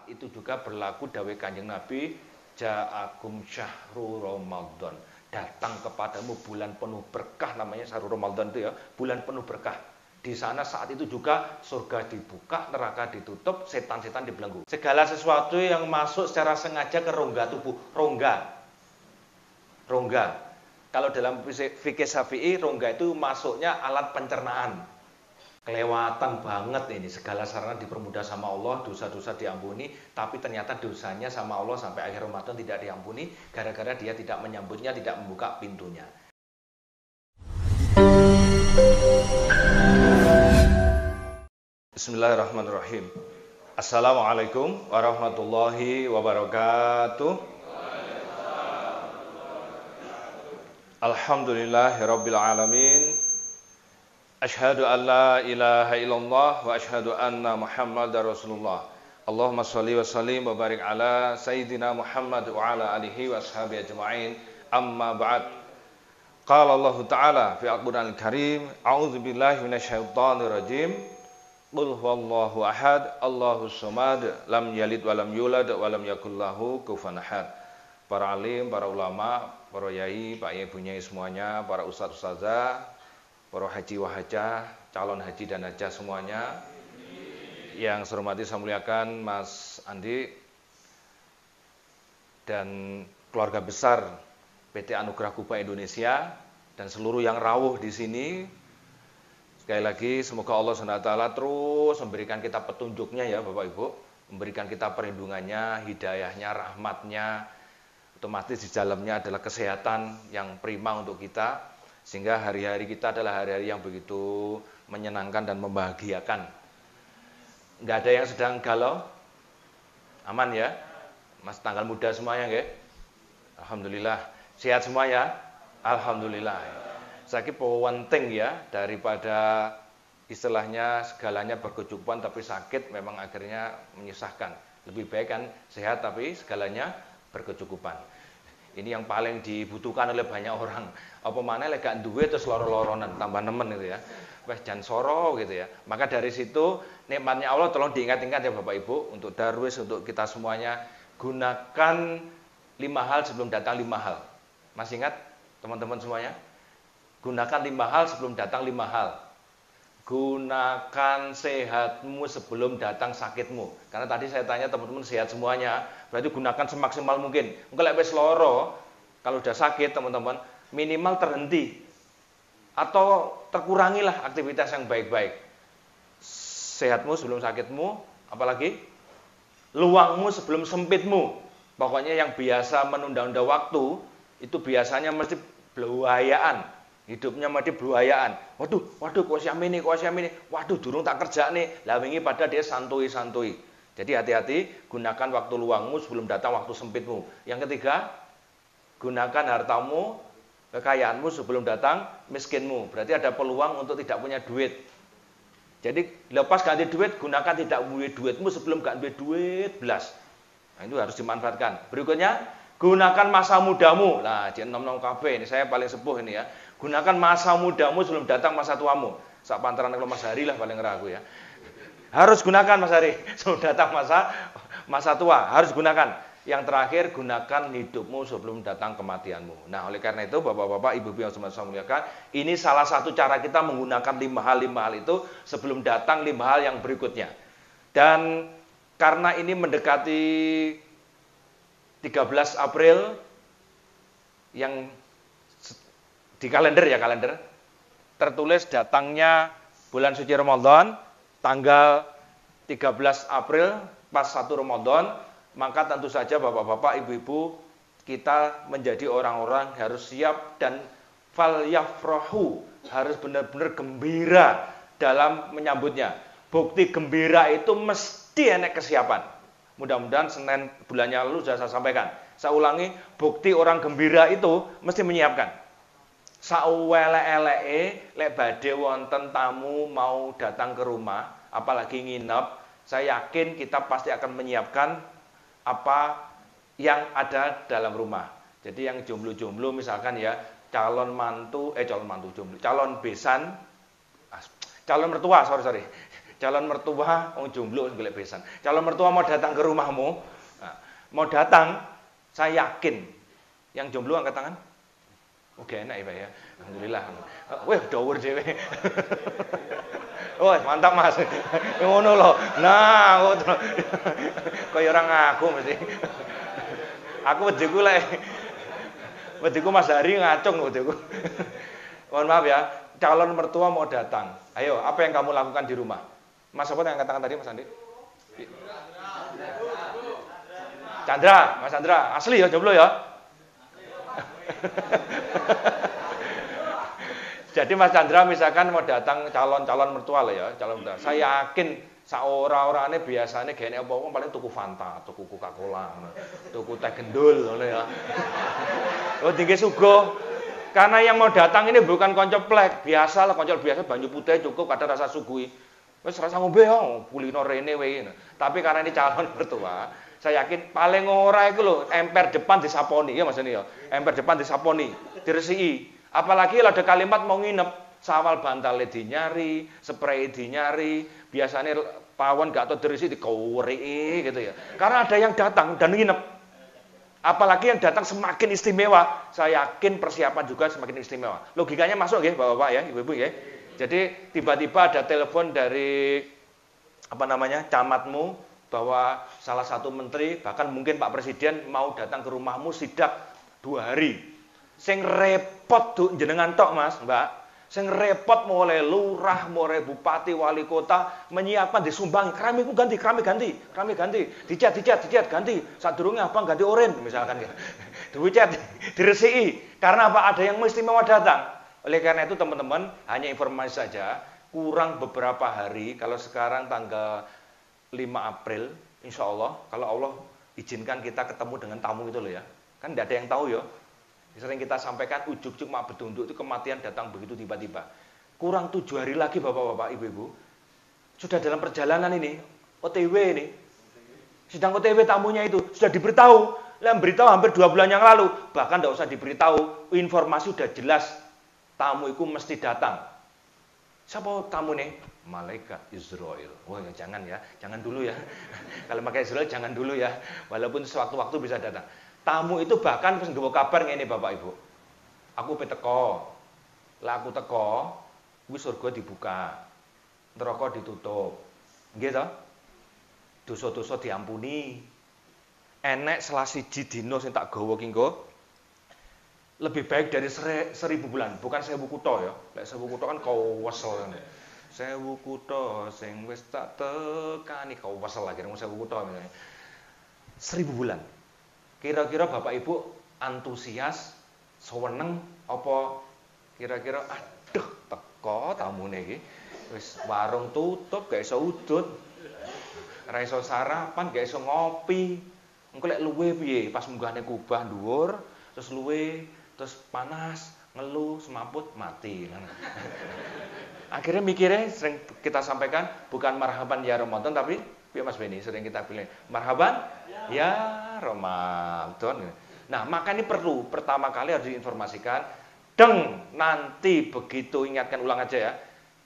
saat itu juga berlaku dawuh Kanjeng Nabi, ja'akum syahrul Ramadan. Datang kepadamu bulan penuh berkah, namanya syahrul Ramadan itu ya, bulan penuh berkah. Di sana saat itu juga surga dibuka, neraka ditutup, setan-setan dibelenggu. Segala sesuatu yang masuk secara sengaja ke rongga tubuh, rongga. Kalau dalam fikih Syafi'i, rongga itu masuknya alat pencernaan. Kelewatan banget ini, segala sarana dipermudah sama Allah, dosa-dosa diampuni, tapi ternyata dosanya sama Allah sampai akhir Ramadan tidak diampuni, gara-gara dia tidak menyambutnya, tidak membuka pintunya. Bismillahirrahmanirrahim. Assalamualaikum warahmatullahi wabarakatuh. Alhamdulillahirabbil alamin. Asyhadu an la ilaha illallah wa asyhadu anna Muhammadar Rasulullah. Allahumma shalli wa sallim wa barik ala sayyidina Muhammad wa ala alihi wa ashabihi ajma'in. Amma ba'd. Qala Allah Ta'ala fi Al-Qur'anil Karim, a'udzu billahi minasyaitonir rajim. Qul huwallahu ahad, Allahus samad, lam yalid wa lam yulad wa lam yakul lahu kufuwan ahad. Para alim, para ulama, para yai, pak yai, bu nyai semuanya, para ustaz ustazah, para haji wahajah, calon haji dan hajah semuanya. Yang saya hormati, saya muliakan Mas Andi dan keluarga besar PT Anugerah Kuba Indonesia dan seluruh yang rawuh di sini. Sekali lagi semoga Allah SWT terus memberikan kita petunjuknya ya Bapak Ibu, memberikan kita perlindungannya, hidayahnya, rahmatnya. Otomatis di dalamnya adalah kesehatan yang prima untuk kita, sehingga hari-hari kita adalah hari-hari yang begitu menyenangkan dan membahagiakan. Nggak ada yang sedang galau? Aman ya? Mas tanggal muda semuanya nggak? Alhamdulillah. Sehat semuanya? Alhamdulillah. Saya kira penting ya, daripada istilahnya segalanya berkecukupan tapi sakit memang akhirnya menyusahkan. Lebih baik kan sehat tapi segalanya berkecukupan. Ini yang paling dibutuhkan oleh banyak orang. Apa mana lek gak duwe terus loro-loronan, tambah nemen gitu ya. Wes jan soro gitu ya. Maka dari situ nikmatnya Allah tolong diingat-ingat ya Bapak Ibu, untuk darwis, untuk kita semuanya, gunakan 5 hal sebelum datang 5 hal. Masih ingat teman-teman semuanya? Gunakan 5 hal sebelum datang 5 hal. Gunakan sehatmu sebelum datang sakitmu. Karena tadi saya tanya teman-teman sehat semuanya, berarti gunakan semaksimal mungkin. Mungkin lek wis loro, kalau udah sakit teman-teman, minimal terhenti atau terkurangilah aktivitas yang baik-baik. Sehatmu sebelum sakitmu, apalagi luangmu sebelum sempitmu. Pokoknya yang biasa menunda-nunda waktu itu biasanya mesti beluayaan. Hidupnya mati beluayaan. Waduh, kok siam ini. Waduh, durung tak kerja nih. Lah wingi pada dia santuy. Jadi hati-hati, gunakan waktu luangmu sebelum datang waktu sempitmu. Yang ketiga, gunakan hartamu, kekayaanmu sebelum datang miskinmu. Berarti ada peluang untuk tidak punya duit. Jadi lepas ganti duit, gunakan tidak punya duitmu sebelum gak punya duit belas. Nah, itu harus dimanfaatkan. Berikutnya, gunakan masa mudamu. Nah, di 66 KB ini saya paling sepuh ini ya. Gunakan masa mudamu sebelum datang masa tuamu. Sak pantaran kalau Mas Hari lah paling ragu ya. Harus gunakan Mas Hari sebelum datang masa tua. Harus gunakan. Yang terakhir, gunakan hidupmu sebelum datang kematianmu. Nah, oleh karena itu Bapak-bapak, Ibu-ibu yang saya muliakan, ini salah satu cara kita menggunakan 5 hal itu sebelum datang 5 hal yang berikutnya. Dan karena ini mendekati 13 April yang di kalender tertulis datangnya bulan suci Ramadan tanggal 13 April pas 1 Ramadan, maka tentu saja Bapak-bapak, Ibu-ibu, kita menjadi orang-orang harus siap dan fal yafrahu, harus benar-benar gembira dalam menyambutnya. Bukti gembira itu mesti enek kesiapan. Mudah-mudahan Senin bulannya lalu sudah saya sampaikan. Saya ulangi, bukti orang gembira itu mesti menyiapkan. Sauwele-eleke lek badhe wonten tamu mau datang ke rumah, apalagi nginep, saya yakin kita pasti akan menyiapkan apa yang ada dalam rumah. Jadi yang jomblo-jomblo misalkan ya, calon besan, calon mertua, sorry. calon mertua wong jomblo golek besan. Calon mertua mau datang ke rumahmu, nah, mau datang, saya yakin yang jomblo angkat tangan. Oke, enak ya Pak ya. Alhamdulillah. Wah, dawur dhewe. Oh, mantap Mas. Ngono lho. Nah, ngono. Kaya ora ngaku mesti. Aku wediku lek wediku Mas Hari ngacung wediku. Mohon maaf ya, calon mertua mau datang. Ayo, apa yang kamu lakukan di rumah? Mas apa yang katakan tadi Mas Andi? Chandra, Mas Chandra, asli ya jomblo ya? Jadi Mas Chandra misalkan mau datang calon mertua lah ya, calon mertua. Saya yakin saora-orane biasanya gene apa-apa paling tuku Fanta, tuku Coca-Cola, tuku teh gendul ngono ya. Oh tinggi sugo. Karena yang mau datang ini bukan konco plek, biasa lah konco biasa banyu putih cukup ada rasa sugui. Wis rasa ngombe yo, kulino rene wae. Tapi karena ini calon mertua, saya yakin paling ora iku lho, emper depan disaponi ya Mas ini ya. Emper depan disaponi, diresiki. Apalagi ada kalimat mau nginep, sawal bantalnya dinyari, spray dinyari, biasanya pawon gak tau dirisi dikawuri gitu ya. Karena ada yang datang dan nginep. Apalagi yang datang semakin istimewa, saya yakin persiapan juga semakin istimewa. Logikanya masuk ya Bapak-bapak ya, Ibu-ibu ya. Jadi tiba-tiba ada telepon dari camatmu bahwa salah satu menteri, bahkan mungkin Pak Presiden mau datang ke rumahmu sidak 2 hari. Sing repot tuh jenengan tok Mas, Mbak. Sing repot mulai lurah, mulai bupati, wali kota menyiapkan disumbang, keramikku ganti, keramik ganti, dicat ganti, sadurunge abang ganti oren misalkan ya. Dicat, diresiki. Karena apa? Ada yang istimewa datang. Oleh karena itu teman-teman, hanya informasi saja, kurang beberapa hari, kalau sekarang tanggal 5 April, insya Allah, kalau Allah izinkan kita ketemu dengan tamu itu loh ya. Kan tidak ada yang tahu ya. Sering kita sampaikan ujuk-ujuk mak bedunduk itu kematian datang begitu tiba-tiba. Kurang 7 hari lagi Bapak-bapak, Ibu-ibu. Sudah dalam perjalanan ini, OTW ini. Sedang OTW tamunya itu sudah diberitahu. Yang beritahu hampir 2 bulan yang lalu. Bahkan tidak usah diberitahu, informasi sudah jelas. Tamu itu mesti datang. Siapa tamu nih? Malaikat Israel. Wah ya jangan dulu ya. Kalau pakai Israel jangan dulu ya. Walaupun sewaktu-waktu bisa datang. Tamu itu bahkan pas nggawa kabar ngene Bapak Ibu. Aku teko. Lah aku teko, kuwi surga dibuka. Neraka ditutup. Nggih to? Dosa-dosa diampuni. Enek salah siji dina sing tak gawa ki engko lebih baik dari 1000 bulan, bukan 1000 kutha ya. Lek 1000 kutha kan kau wesel. 1000 kutha sing wis tak tekani kau wesel lagi 1000 kutha misalnya. 1000 bulan. Kira-kira Bapak Ibu antusias, seneng apa kira-kira aduh teko tamune iki wis warung tutup gak iso udut. Ora iso sarapan, gak iso ngopi. Engko lek luwe piye pas munggahne kubah dhuwur, terus luwe, terus panas, ngeluh, semaput, mati. Akhirnya mikirnya sering kita sampaikan bukan marhaban ya Ramadan tapi Mas Beni sering kita pilih marhaban ya Ramadan. Nah, maka ini perlu pertama kali harus diinformasikan nanti begitu ingatkan ulang aja ya.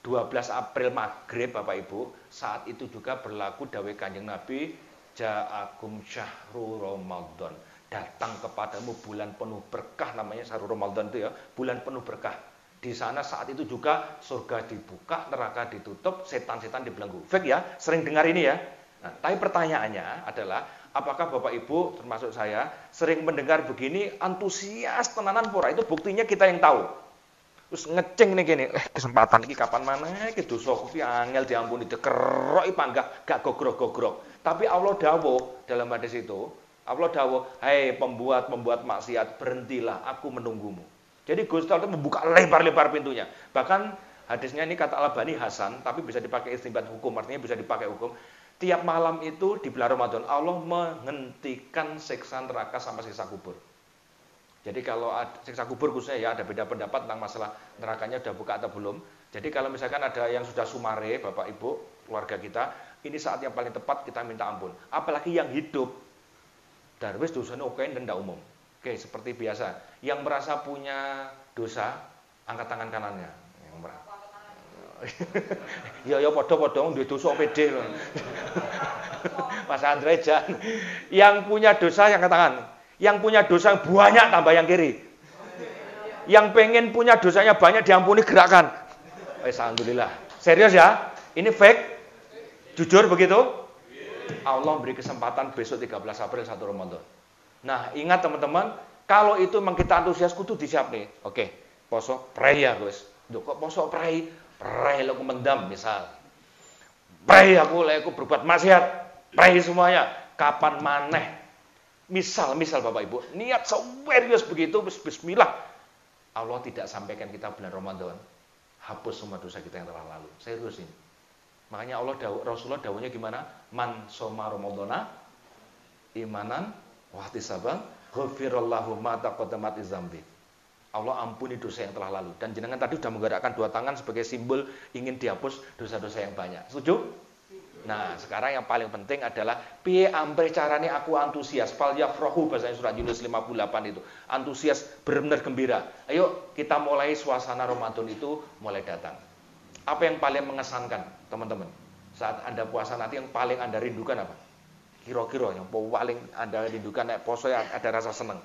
12 April maghrib Bapak Ibu, saat itu juga berlaku dawuh Kanjeng Nabi ja'akum syahrul Ramadan. Datang kepadamu bulan penuh berkah namanya syahrul Ramadan itu ya, bulan penuh berkah. Di sana saat itu juga surga dibuka, neraka ditutup, setan-setan dibelenggu. Fake ya, sering dengar ini ya. Nah, tapi pertanyaannya adalah, apakah Bapak Ibu termasuk saya sering mendengar begini antusias tenanan pura? Itu buktinya kita yang tahu. Terus ngeceng nih gini, kesempatan ini kapan mana? Iki dosa kuwi angel diampuni dikerok panggah gak gogrok-gogrok. Tapi Allah dawuh dalam hadis itu, Allah dawuh, "Hai pembuat maksiat, berhentilah, aku menunggumu." Jadi Gusti Allah itu membuka lebar-lebar pintunya. Bahkan hadisnya ini kata Al-Albani Hasan, tapi bisa dipakai istinbat hukum, artinya bisa dipakai hukum. Tiap malam itu di bulan Ramadan Allah menghentikan siksa neraka sampai siksa kubur. Jadi kalau siksa kubur khususnya ya ada beda pendapat tentang masalah nerakanya sudah buka atau belum. Jadi kalau misalkan ada yang sudah sumare Bapak Ibu, keluarga kita, ini saat yang paling tepat kita minta ampun. Apalagi yang hidup. Darwis dosanya oke dan tidak umum. Oke, seperti biasa. Yang merasa punya dosa, angkat tangan kanannya. Ya padha-padha duwe dosa pede lho. Mas Andre Jan. Yang punya dosa yang katakan. Yang punya dosa banyak tambah yang kiri. Yang pengen punya dosanya banyak diampuni gerakan. Alhamdulillah. Serius ya? Ini fake? Jujur begitu? Allah beri kesempatan besok 13 April 1 Ramadan. Nah, ingat teman-teman, kalau itu memang kita antusias kudu disiap nih. Oke, poso pray ya, guys. Duh, kok poso pray? Pray lo mendam misal. Pray aku berbuat maksiat. Pray semuanya. Kapan maneh? Misal Bapak Ibu, niat serius begitu, bismillah. Allah tidak sampaikan kita bulan Ramadan. Hapus semua dosa kita yang telah lalu. Serius ini. Makanya Rasulullah dawuhnya gimana? Man soma Ramadana imanan wa ihtisaban ghafirallahu ma taqaddamat dzambi. Allah ampuni dosa yang telah lalu. Dan jenengan tadi sudah menggerakkan 2 tangan sebagai simbol ingin dihapus dosa-dosa yang banyak. Setuju? Nah, sekarang yang paling penting adalah piye ampe carane aku antusias. Fal yafrahu bahasa surat Yunus 58 itu. Antusias, benar-benar gembira. Ayo kita mulai suasana Ramadan itu mulai datang. Apa yang paling mengesankan, teman-teman? Saat Anda puasa nanti yang paling Anda rindukan apa? Kira-kira yang paling Anda rindukan nek poso ya ada rasa seneng.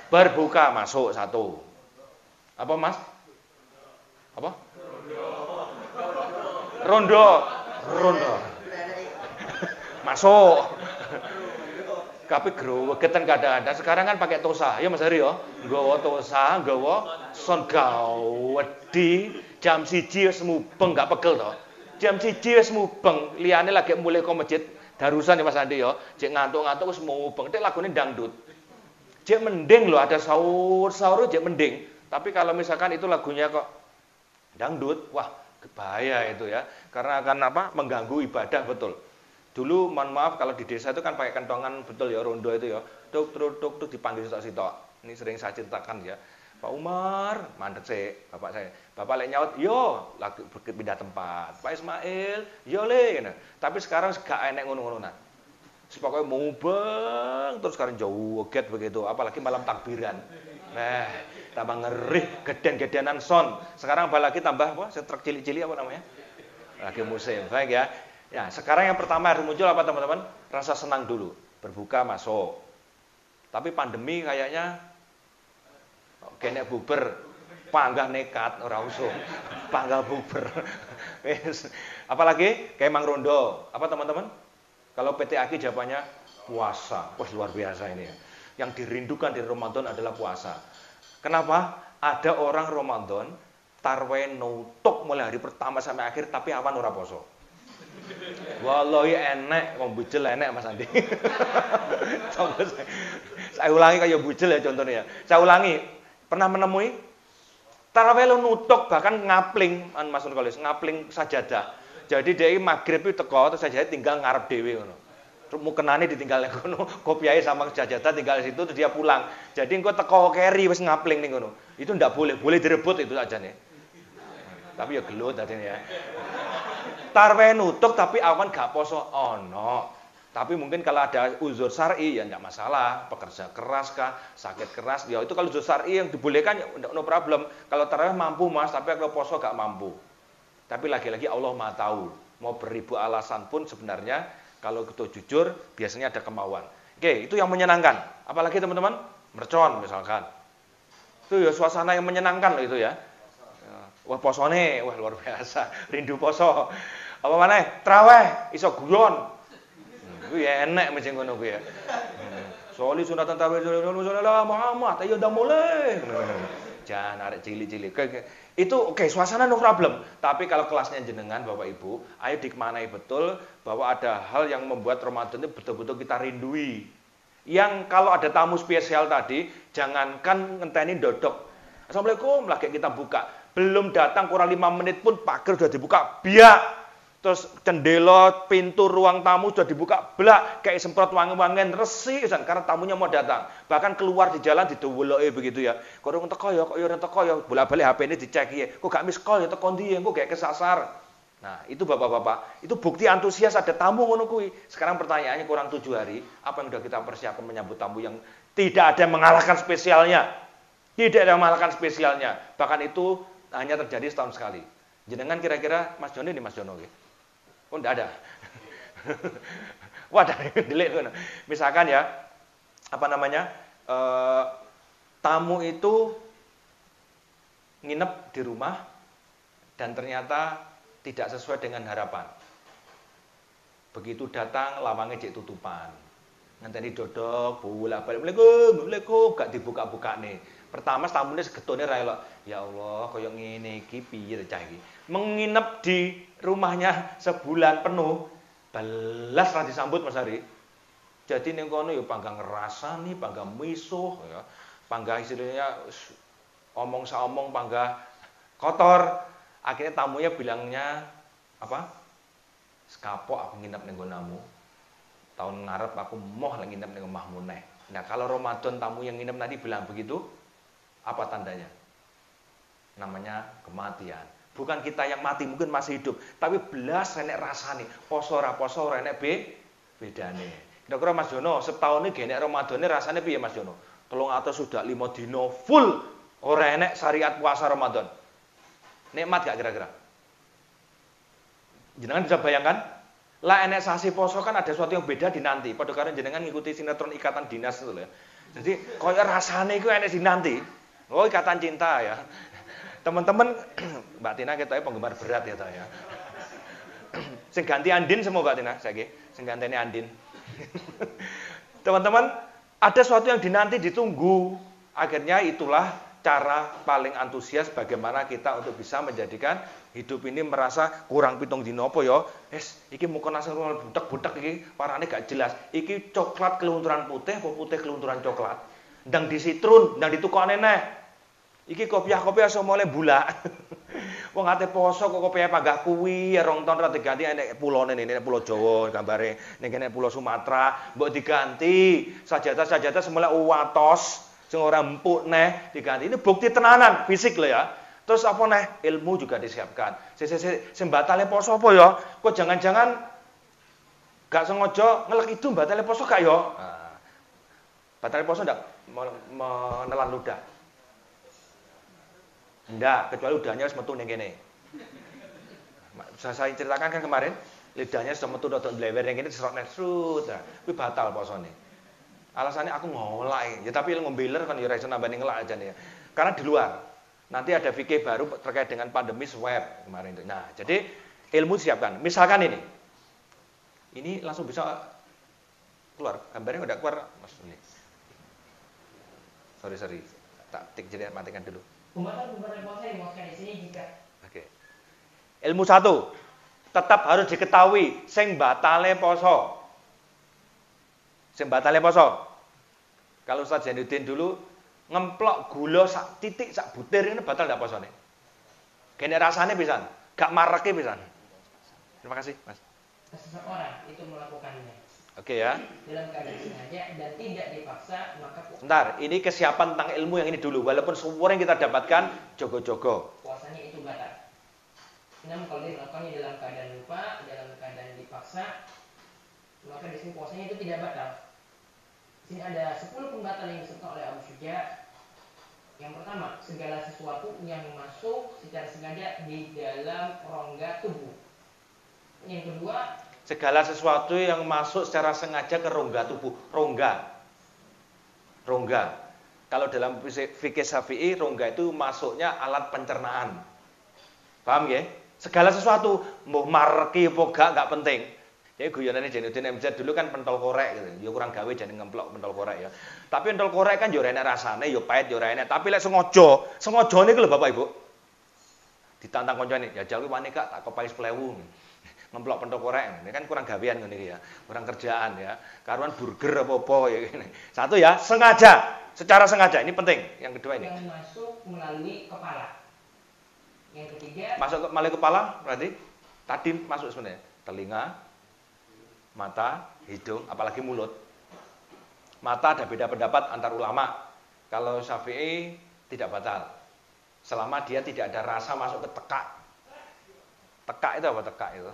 Berbuka masuk 1. Apa Mas? Apa? Rondo. Masuk. Tapi growegeten kadang-kadang sekarang kan pakai tosa. Ya Mas Hari ya. Nggawa tosa, nggawa son gawedi, jam 1 wis mubeng gak pegel to. Jam 1 wis mubeng, liyane lagi mulai ke masjid darusan ya Mas Andi ya. Cek ngantuk-ngantuk wis mubeng. Tek lagune dangdut. Cek mending loh ada sahur-sahur cek mending. Tapi kalau misalkan itu lagunya kok dangdut, wah bahaya itu ya. Karena akan apa? Mengganggu ibadah betul. Dulu mohon maaf kalau di desa itu kan pakai kentongan betul ya rondo itu ya. Tuk dipanggil sitok-sitok. Ini sering saya ceritakan ya. Pak Umar, mandek sih bapak saya. Bapak lek nyaut, yo lagi pindah tempat. Pak Ismail, yo le. Tapi sekarang gak enek ngono-ngononan. Pokoknya mubeng terus sekarang jauh get begitu, apalagi malam takbiran. Nah, tambah ngeri, geden-gedenan son. Sekarang apalagi tambah apa? Truk cili-cili apa namanya? Lagi musim. Baik ya. Ya, sekarang yang pertama harus muncul apa teman-teman? Rasa senang dulu. Berbuka masuk. Tapi pandemi kayaknya kene buber, panggah nekat ora usum. Panggah buber. Apalagi kayak Mang Rondo. Apa teman-teman? Kalau PT Aki jawabannya puasa. Wah, luar biasa ini ya. Yang dirindukan di Ramadan adalah puasa. Kenapa? Ada orang Ramadan tarwe nutuk mulai hari pertama sampai akhir tapi awan ora poso. Wallahi enek, wong bujel enek Mas Andi. Saya ulangi kayak bujel ya contohnya ya. Saya ulangi, pernah menemui tarawih nutuk bahkan ngapling, Mas Kolis, ngapling sajadah. Jadi dia maghrib itu teko terus sajadah tinggal ngarep dhewe ngono. Terus mukenane ditinggal nang kono, kopiahe sama sajadah tinggal di situ terus dia pulang. Jadi engko teko keri wis ngapling ning kono. Itu ndak boleh, boleh direbut itu aja nih. Tapi ya gelut tadi ya. Tarweh nutuk tapi awan gak poso ono. Tapi mungkin kalau ada uzur syar'i ya enggak masalah, pekerja keras kah, sakit keras, ya itu kalau uzur syar'i yang dibolehkan ya no problem. Kalau tarawih mampu Mas, tapi kalau poso gak mampu. Tapi lagi-lagi Allah Maha tahu. Mau beribu alasan pun sebenarnya kalau kita jujur biasanya ada kemauan. Oke, itu yang menyenangkan. Apalagi teman-teman, mercon misalkan. Itu ya suasana yang menyenangkan loh itu ya. Wah posone, wah luar biasa. Rindu poso. Apa maneh? Traweh iso guyon. Kuwi enek mesti ngono kuwi ya. Soli sunatan traweh sallallahu Muhammad, ayo udah mulai. Jangan arek cilik-cilik. Itu oke, suasana no problem. Tapi kalau kelasnya jenengan Bapak Ibu, ayo dikmanai betul bahwa ada hal yang membuat Ramadan itu betul-betul kita rindui. Yang kalau ada tamu spesial tadi, jangankan ngenteni dodok. Assalamualaikum, lagi kita buka. Belum datang kurang 5 menit pun pagar sudah dibuka. Biak. Terus jendela, pintu ruang tamu sudah dibuka. Blak, kayak semprot wangi-wangian resi karena tamunya mau datang. Bahkan keluar di jalan dideweloke begitu ya. Kok ora teko ya, kok ya ora teko ya. Bolak-balik HP ini dicek ya. Kok gak miss call ya teko ndi ya, kok kayak kesasar. Nah, itu Bapak-bapak, itu bukti antusias ada tamu ngono kuwi. Sekarang pertanyaannya kurang 7 hari, apa yang sudah kita persiapkan menyambut tamu yang tidak ada yang mengalahkan spesialnya. Tidak ada yang mengalahkan spesialnya. Bahkan itu hanya terjadi setahun sekali. Jenengan kira-kira Mas Jono ini Mas Jono nggih. Oh enggak ada. Wah, delik. Misalkan ya, apa namanya? Tamu itu nginep di rumah dan ternyata tidak sesuai dengan harapan. Begitu datang lawangnya jek tutupan. Ngenteni dodok, bolak-balik, Assalamualaikum, gak dibuka-buka nih. Pertama tamunya segetone ra elok. Ya Allah, koyo ngene iki piye cah iki. Menginap di rumahnya sebulan penuh, belas ra disambut Mas Ari. Jadi ning kono ya panggang ngrasani, panggang misuh ya. Panggang istilahnya omong saomong panggang kotor. Akhirnya tamunya bilangnya apa? Sekapok aku nginep ning nggonamu. Tahun ngarep aku moh lagi nginep ning omahmu neh. Nah, kalau Ramadan tamu yang nginep nanti bilang begitu, apa tandanya? Namanya kematian. Bukan kita yang mati, mungkin masih hidup, tapi belas renek rasane. Poso ora poso renek bedane. Kira-kira Mas Jono, setahun ini genek Ramadan ini rasanya piye Mas Jono? 300 sudah 5 dino full ora enek syariat puasa Ramadan. Nikmat gak kira-kira? Jenengan bisa bayangkan? Lah enek sasi poso kan ada sesuatu yang beda di nanti. Padha karo jenengan ngikuti sinetron Ikatan Dinas itu ya. Jadi koyo rasane iku enek di nanti. Oh, Ikatan Cinta ya. Teman-teman, Mbak Tina ketoke penggemar berat ya ta ya. Sing ganti Andin semua Mbak Tina saiki. Sing gantene Andin. Teman-teman, ada sesuatu yang dinanti ditunggu. Akhirnya itulah cara paling antusias bagaimana kita untuk bisa menjadikan hidup ini merasa kurang pitung dino apa ya. Iki muka nasi butek-butek iki warnane gak jelas. Iki coklat kelunturan putih apa putih kelunturan coklat. Ndang disitrun, ndang ditukokne neh. Iki kopiah-kopiah somole bulak. Wong ate poso kok kopiah panggah kuwi, rong ton ra diganti nek pulone nek pulau Jawa gambare, nek kene pulau Sumatera mbok diganti. Sajadah-sajadah semula watos sing ora empuk neh diganti. Ini bukti tenanan fisik lho ya. Terus apa neh? Ilmu juga disiapkan. Sing batale poso apa ya? Kok jangan-jangan gak sengaja ngelek itu batale poso gak ya? Nah, batale poso ndak menelan ludah. Ndak, kecuali ludahnya wis metu ning kene. Saya ceritakan kan kemarin, lidahnya sudah metu dodok ndlewer ning kene diserot nesrut. Nah, kuwi batal posone. Alasannya aku ngolak. Ya tapi ngombeler kan ya ora iso nambani ngelak aja nih. Karena di luar. Nanti ada fikih baru terkait dengan pandemi swab kemarin itu. Nah, jadi ilmu siapkan. Misalkan ini. Ini langsung bisa keluar. Gambarnya udah keluar Mas ini. Sorry. Tak tik jadi matikan dulu. Pembatal puasa yang dimaksudkan di sini jika. Oke. Ilmu 1. Tetap harus diketahui sing batale poso. Sing batale poso. Kalau Ustaz Zainuddin dulu ngemplok gula sak titik sak butir ini batal ndak posone? Kene rasane pisan, gak mareke pisan. Terima kasih, Mas. Seseorang itu melakukannya. Oke ya. Dalam keadaan sengaja dan tidak dipaksa, maka Sebentar, ini kesiapan tentang ilmu yang ini dulu. Walaupun semua yang kita dapatkan jogo-jogo. puasanya itu batal. Namun kalau dia melakukannya dalam keadaan lupa, dalam keadaan dipaksa, maka di sini puasanya itu tidak batal. Di sini ada 10 pembatal yang disebutkan oleh Abu Syuja. Yang pertama, segala sesuatu yang masuk secara sengaja di dalam rongga tubuh. Yang kedua, Segala sesuatu yang masuk secara sengaja ke rongga tubuh. Rongga. Kalau dalam fikih Syafi'i, rongga itu masuknya alat pencernaan. Paham ya? Segala sesuatu, mau marki apa gak penting. Jadi guyonane Zainuddin MZ dulu kan pentol korek gitu. Ya kurang gawe jadi ngemplok pentol korek ya. Tapi pentol korek kan yo ora enak rasane, yo pahit yo ora enak. Tapi lek sengajane ku lho Bapak Ibu. Ditantang koncone, jajal kuwi wani Kak, tak kopai 10.000. Ngemplok pentol korek. Ini kan kurang gawean ngene iki ya. Kurang kerjaan ya. Karuan burger apa-apa ya gini. Satu ya, sengaja, secara sengaja. Ini penting. Yang kedua ini. yang masuk melalui kepala. Yang ketiga, Masuk melalui kepala berarti tadi masuk sebenarnya. Telinga, mata, hidung, apalagi mulut. Mata ada beda pendapat antar ulama. Kalau Syafi'i tidak batal. Selama dia tidak ada rasa masuk ke tekak. Tekak itu apa tekak itu?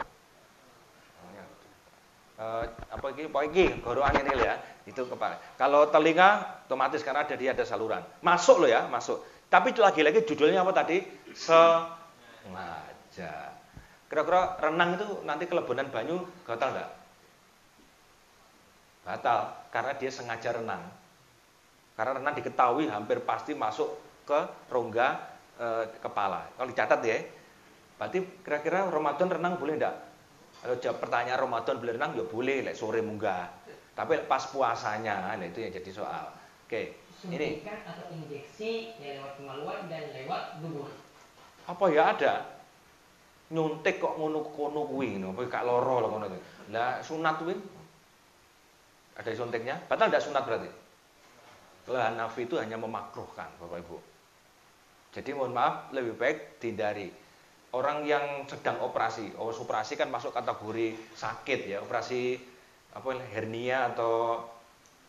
Apa iki gorokan ini ya, itu kepala. Kalau telinga otomatis karena dia ada saluran. Masuk loh ya, masuk. Tapi itu lagi-lagi judulnya apa tadi? sengaja. Kira-kira renang itu nanti kelebonan banyu batal enggak? Batal, karena dia sengaja renang. Karena renang diketahui hampir pasti masuk ke rongga kepala. Kalau dicatat ya, berarti kira-kira Ramadan renang boleh enggak? Kalau jawab pertanyaan Ramadan boleh renang, ya boleh, lek sore munggah. Tapi pas puasanya, nah itu yang jadi soal. Oke, ini. Suntikan atau injeksi yang lewat kemaluan dan lewat dubur. Apa ya ada? Nyuntik kok ngono-ngono kuwi, apa gak loro lho ngono. Lah sunat kuwi ada suntiknya? Batal enggak sunat berarti? Kalau Hanafi itu hanya memakruhkan, Bapak Ibu. Jadi mohon maaf, lebih baik dihindari. Orang yang sedang operasi kan masuk kategori sakit ya, operasi apa hernia atau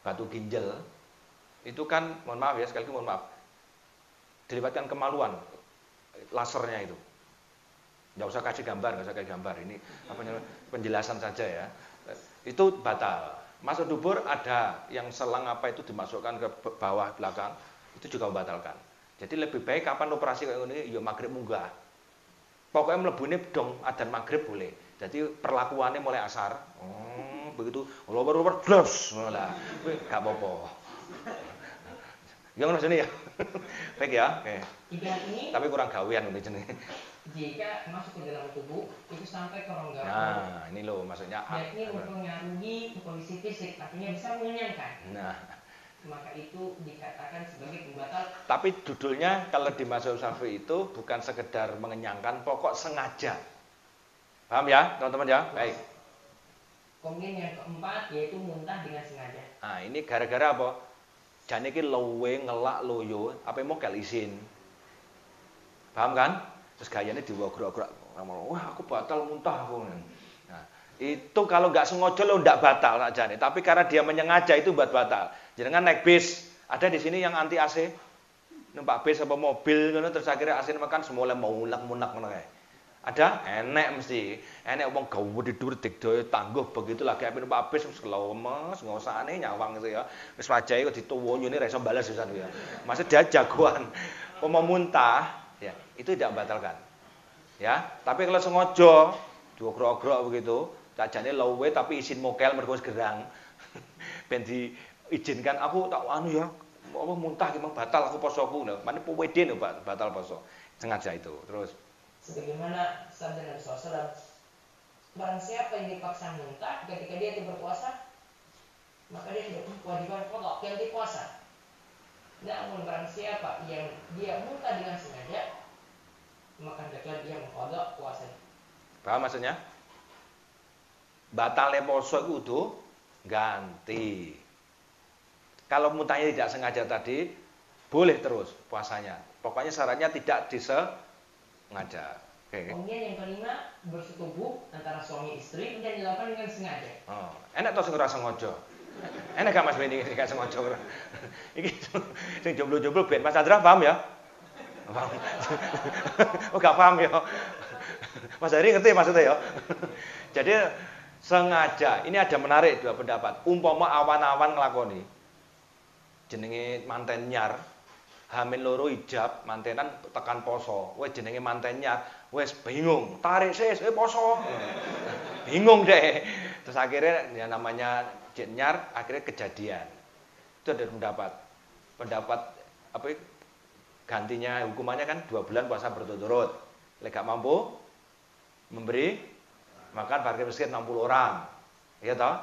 batu ginjal. Itu kan mohon maaf ya, sekali lagi mohon maaf. Dilibatkan kemaluan lasernya itu. Enggak usah kasih gambar, ini apa penjelasan saja ya. Itu batal. Masuk dubur ada yang selang apa itu dimasukkan ke bawah belakang, itu juga membatalkan. Jadi lebih baik kapan operasi kayak ini, ya maghrib munggah. Pokoknya mlebune dong adzan maghrib boleh. Jadi perlakuannya mulai asar. Begitu lower gloves lah. Kuwi gak apa-apa. Ya ngono jenenge ya. Baik ya. Oke. Ini tapi kurang gawean ngono jenenge. Jika masuk ke dalam tubuh itu sampai ke rongga. Nah, ini loh maksudnya. Yakni mempengaruhi kondisi fisik, artinya bisa mengenyangkan. Nah, maka itu dikatakan sebagai pembatal. Tapi judulnya kalau di mazhab Syafi'i itu bukan sekedar mengenyangkan, pokok sengaja. Paham ya, teman-teman ya? Baik. Kemudian yang keempat yaitu muntah dengan sengaja. Nah, ini gara-gara apa? Jane iki luwe ngelak loyo, apa mau kel isin. Paham kan? Terus gayanya diwogrok-grok. Wah, aku batal muntah aku. Nah, itu kalau nggak sengaja lo nggak batal aja nih. Tapi karena dia menyengaja itu buat batal. Jangan naik bis. Ada di sini yang anti AC. Numpak bis apa mobil terus akhirnya AC makan semula mau munak-munak ngono kae. Ada? Enek mesti. Enek wong gawe tidur digdoyo tangguh begitu lagi ape numpak bis wis lemes, ngosane nyawang gitu ya. Wis wajahe kok dituwunyune ra iso bales pisan ya. Maksud dia jagoan. Mau muntah ya, itu tidak membatalkan. Ya, tapi kalau sengaja diogrok-ogrok begitu, cajane lowe tapi isin mokel mergo wis gerang. Ben diizinkan aku tak anu ya, apa muntah memang batal aku posoku. Nah, mane pewede lho batal poso. Sengaja itu. Terus sebagaimana sabda Nabi SAW, barang siapa yang dipaksa muntah ketika dia itu berpuasa, maka dia tidak kewajiban qada ganti puasa. Namun barang siapa yang dia muntah dengan sengaja, maka hendaklah dia mengqada puasanya. Paham maksudnya? Batale poso iku kudu ganti. Kalau muntahnya tidak sengaja tadi, boleh terus puasanya. Pokoknya syaratnya tidak disengaja. Oke. Kemudian yang kelima, bersetubuh antara suami istri dan dilakukan dengan sengaja. Oh, enak to sing ora sengaja. Enak gak Mas Benny gak sengaja ora. Iki sing jomblo-jomblo ben Mas Andra paham ya? Paham. Oh gak paham ya. Mas Hari ngerti maksudnya ya. Jadi sengaja. Ini ada menarik dua pendapat. Umpama awan-awan nglakoni jenenge manten nyar, hamil loro ijab, mantenan tekan poso. Wes jenenge manten nyar, wes bingung, tarik sis, poso. Bingung deh. Terus akhirnya ya namanya nyar, akhirnya kejadian. Itu ada pendapat. Pendapat apa gantinya hukumannya kan 2 bulan puasa berturut-turut. Lek gak mampu memberi makan fakir miskin 60 orang. Iya toh?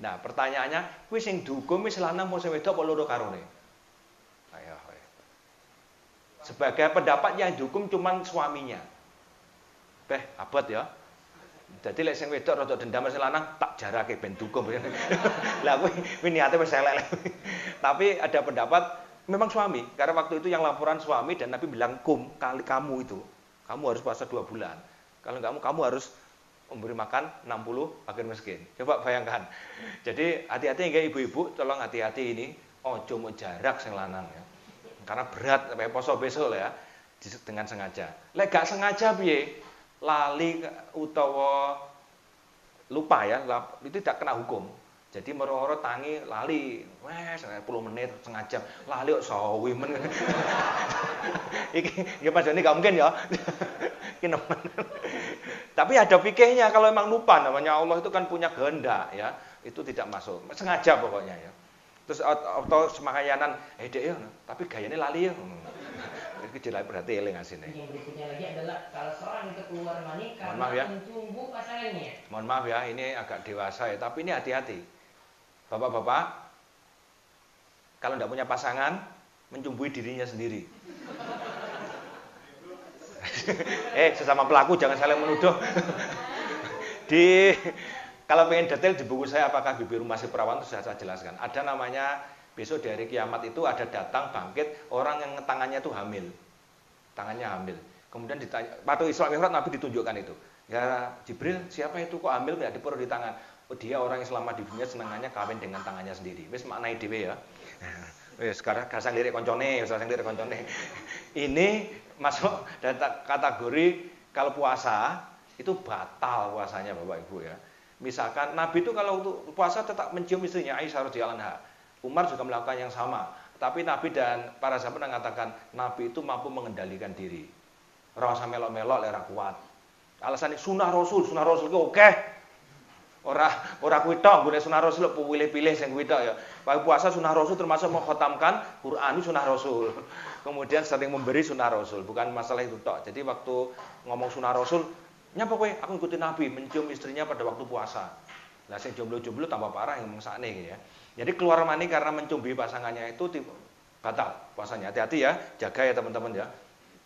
Nah, pertanyaannya, kuwi sing dihukum wis lanang apa sing wedok apa loro karone? Ayo. Sebagai pendapat yang dihukum cuman suaminya. Abot ya. Jadi lek sing wedok rada dendam sing lanang tak jarake ben dihukum. Lah kuwi niate wis elek. Tapi ada pendapat memang suami, karena waktu itu yang laporan suami dan Nabi bilang kali kamu itu, kamu harus puasa 2 bulan. Kalau kamu harus memberi makan 60 fakir miskin. Coba bayangkan. Jadi hati-hati ya ibu-ibu, tolong hati-hati ini. Ojo mau jarak sing lanang ya. Karena berat sampai poso besok ya. Dengan sengaja. Lek gak sengaja piye? Lali utawa lupa ya, itu tidak kena hukum. Jadi moro-moro tangi lali, wes 10 menit, setengah jam, lali kok sawi men. Iki ya Mas Joni gak mungkin ya. Iki nemen. Tapi ada fikihnya kalau emang lupa, namanya Allah itu kan punya kehendak ya. Itu tidak masuk. Sengaja pokoknya ya. Terus atau semakayanan, dek ya, tapi gayanya lali ya. Itu jelas berarti eling asine. Yang berikutnya lagi adalah kalau seorang itu keluar mani karena ya. mencumbu pasangannya. Mohon maaf ya, ini agak dewasa ya, tapi ini hati-hati. Bapak-bapak, kalau tidak punya pasangan, mencumbui dirinya sendiri. Sesama pelaku jangan saling menuduh. Kalau pengen detail di buku saya, apakah bibir masih perawan, itu sudah saya jelaskan. Ada namanya, besok di hari kiamat itu ada datang bangkit orang yang tangannya itu hamil. Tangannya hamil. Kemudian ditanya, waktu Isra Mi'raj Nabi ditunjukkan itu. Ya Jibril, siapa itu kok hamil nggak diperlu di tangan? Oh, dia orang yang selama di dunia senangannya kawin dengan tangannya sendiri. Wis maknai dhewe ya. Wis sekarang gasang lirik koncone, Ini masuk kategori kalau puasa itu batal puasanya Bapak Ibu ya. Misalkan Nabi itu kalau untuk puasa tetap mencium istrinya Aisyah radhiyallahu anha. Umar juga melakukan yang sama. Tapi Nabi dan para sahabat mengatakan Nabi itu mampu mengendalikan diri. Ora usah melok-melok ora kuat. Alasan sunnah Rasul itu oke. Ora kuwi tok, golek sunah Rasul pilih-pilih sing kuwi tok ya. Pak puasa sunah Rasul termasuk mengkhatamkan Quran itu sunah Rasul. Kemudian sering memberi sunah Rasul, bukan masalah itu tok. Jadi waktu ngomong sunah Rasul, nyapa kowe aku ngikutin Nabi mencium istrinya pada waktu puasa. Lah sing jomblo-jomblo tambah parah yang mengsakne gitu ya. Jadi keluar mani karena mencumbi pasangannya itu batal puasanya. Hati-hati ya, jaga ya teman-teman ya.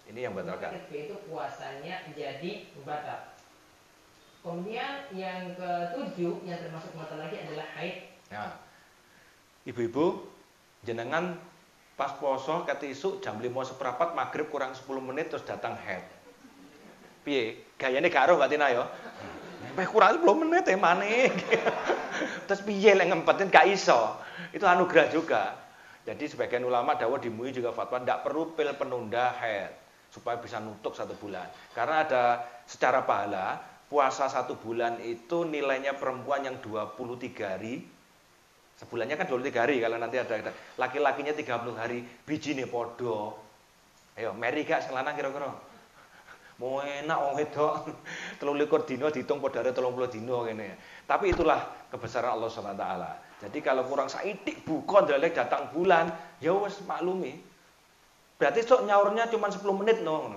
Ini yang batalkan. Itu puasanya jadi batal. Kemudian yang ketujuh yang termasuk batal lagi adalah haid. Nah, ibu-ibu, jenengan pas poso kate isuk jam 5:15 maghrib kurang 10 menit terus datang haid. Piye? Gayane gak ero Mbak Tina ya. Kurang 10 menit maneh. Terus piye lek ngempetin gak iso. Itu anugerah juga. Jadi sebagian ulama dawuh di MUI juga fatwa ndak perlu pil penunda haid supaya bisa nutup 1 bulan. Karena ada secara pahala puasa 1 bulan itu nilainya perempuan yang 23 hari. Sebulannya kan 23 hari kalau nanti ada laki-lakinya 30 hari. Bijine padha. Ayo, meri gak sing lanang kira-kira? Mau enak wong wedok. 23 dina diitung padha 30 dina ngene. Tapi itulah kebesaran Allah Subhanahu wa taala. Jadi kalau kurang saitik buka ndelek datang bulan, ya wis maklumi. Berarti sok nyaurnya cuma 10 menit no.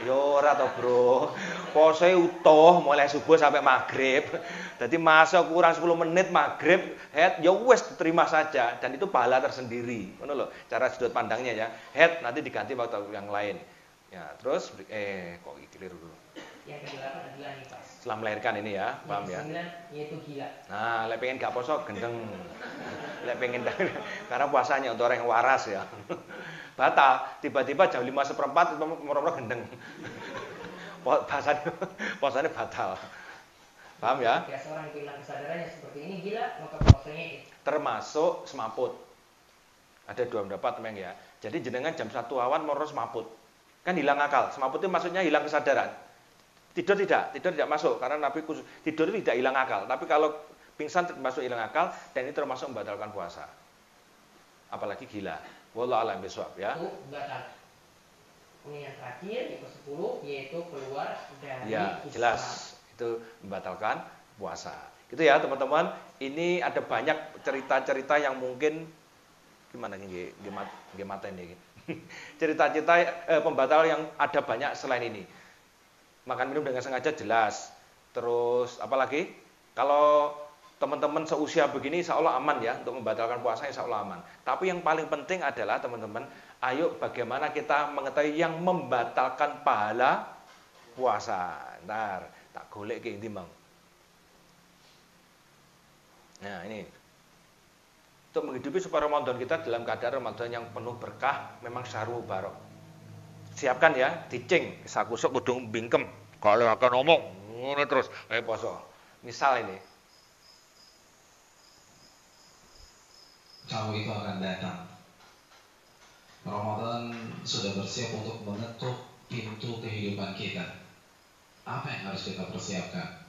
Yo ora to, Bro. Posoe utuh mulai subuh sampai maghrib. Jadi masa kurang 10 menit maghrib, head ya wis terima saja dan itu pahala tersendiri. Ngono lho, cara sudut pandangnya ya. Head nanti diganti waktu yang lain. Ya, terus kok keliru dulu. Yang ke-8 adalah nifas. Setelah melahirkan ini ya, paham ya? Yang ke-9 yaitu gila. Nah, lek pengen gak poso gendeng. Lek pengen karena puasanya untuk orang yang waras ya. Batal, tiba-tiba jam 5:15 moro-moro gendeng. Puasanya batal. Paham ya? Jika seorang hilang kesadarannya seperti ini gila, maka puasanya termasuk semaput. Ada 2 pendapat memang ya. Jadi jenengan jam 1 awan moro semaput. Kan hilang akal. Semaput itu maksudnya hilang kesadaran. Tidur tidak masuk karena Nabi khusus tidur itu tidak hilang akal. Tapi kalau pingsan termasuk hilang akal dan ini termasuk membatalkan puasa. Apalagi gila. Wallahu a'lam bishawab ya. Itu batal. Kemudian yang terakhir yang ke-10 yaitu keluar dari ya, jelas itu membatalkan puasa. Gitu ya teman-teman. Ini ada banyak cerita-cerita yang mungkin gimana nih gimana ini. Cerita-cerita pembatal yang ada banyak selain ini. Makan minum dengan sengaja jelas. Terus apalagi kalau teman-teman seusia begini insya Allah aman ya untuk membatalkan puasa insya Allah aman. Tapi yang paling penting adalah teman-teman, ayo bagaimana kita mengetahui yang membatalkan pahala puasa. Ntar tak golek ke inti bang. Nah ini untuk menghidupi supaya Ramadan kita dalam keadaan Ramadan yang penuh berkah memang syahrul mubarak. Siapkan ya, dicing, sakusuk kudu bingkem. Kalau akan ngomong, ngono terus, ayo poso. Misal ini. Kamu itu akan datang. Ramadan sudah bersiap untuk mengetuk pintu kehidupan kita. Apa yang harus kita persiapkan?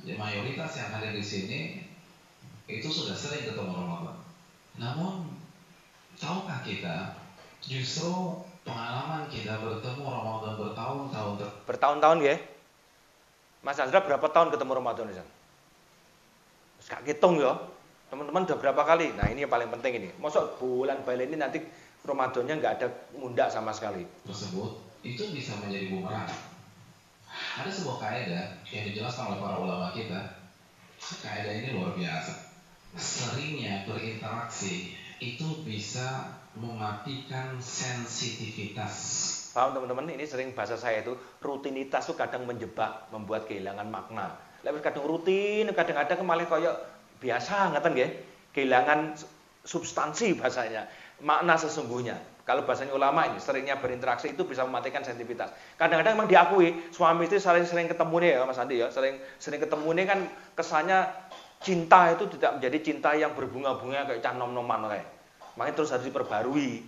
Ya, mayoritas yang ada di sini itu sudah sering ketemu Ramadan. Namun tahukah kita justru pengalaman kita bertemu Ramadan bertahun-tahun ya. Mas Azra berapa tahun ketemu Ramadan Rizal? Gak hitung ya. Teman-teman udah berapa kali? Nah ini yang paling penting ini. Masuk bulan Bali ini nanti Ramadannya nggak ada mundak sama sekali. Tersebut itu bisa menjadi bumerang. Ada sebuah kaidah yang dijelaskan oleh para ulama kita. Kaidah ini luar biasa. Seringnya berinteraksi itu bisa mematikan sensitivitas. Paham teman-teman? Ini sering bahasa saya itu rutinitas itu kadang menjebak, membuat kehilangan makna. Lalu kadang rutin, kadang-kadang malah kayak biasa, ngeten nggih. Kehilangan substansi bahasanya, makna sesungguhnya. Kalau bahasanya ulama ini seringnya berinteraksi itu bisa mematikan sensitivitas. Kadang-kadang memang diakui suami istri sering ketemu nih ya Mas Andi ya, sering ketemu nih kan kesannya cinta itu tidak menjadi cinta yang berbunga-bunga kayak nom-noman kayak. Makanya terus harus diperbarui.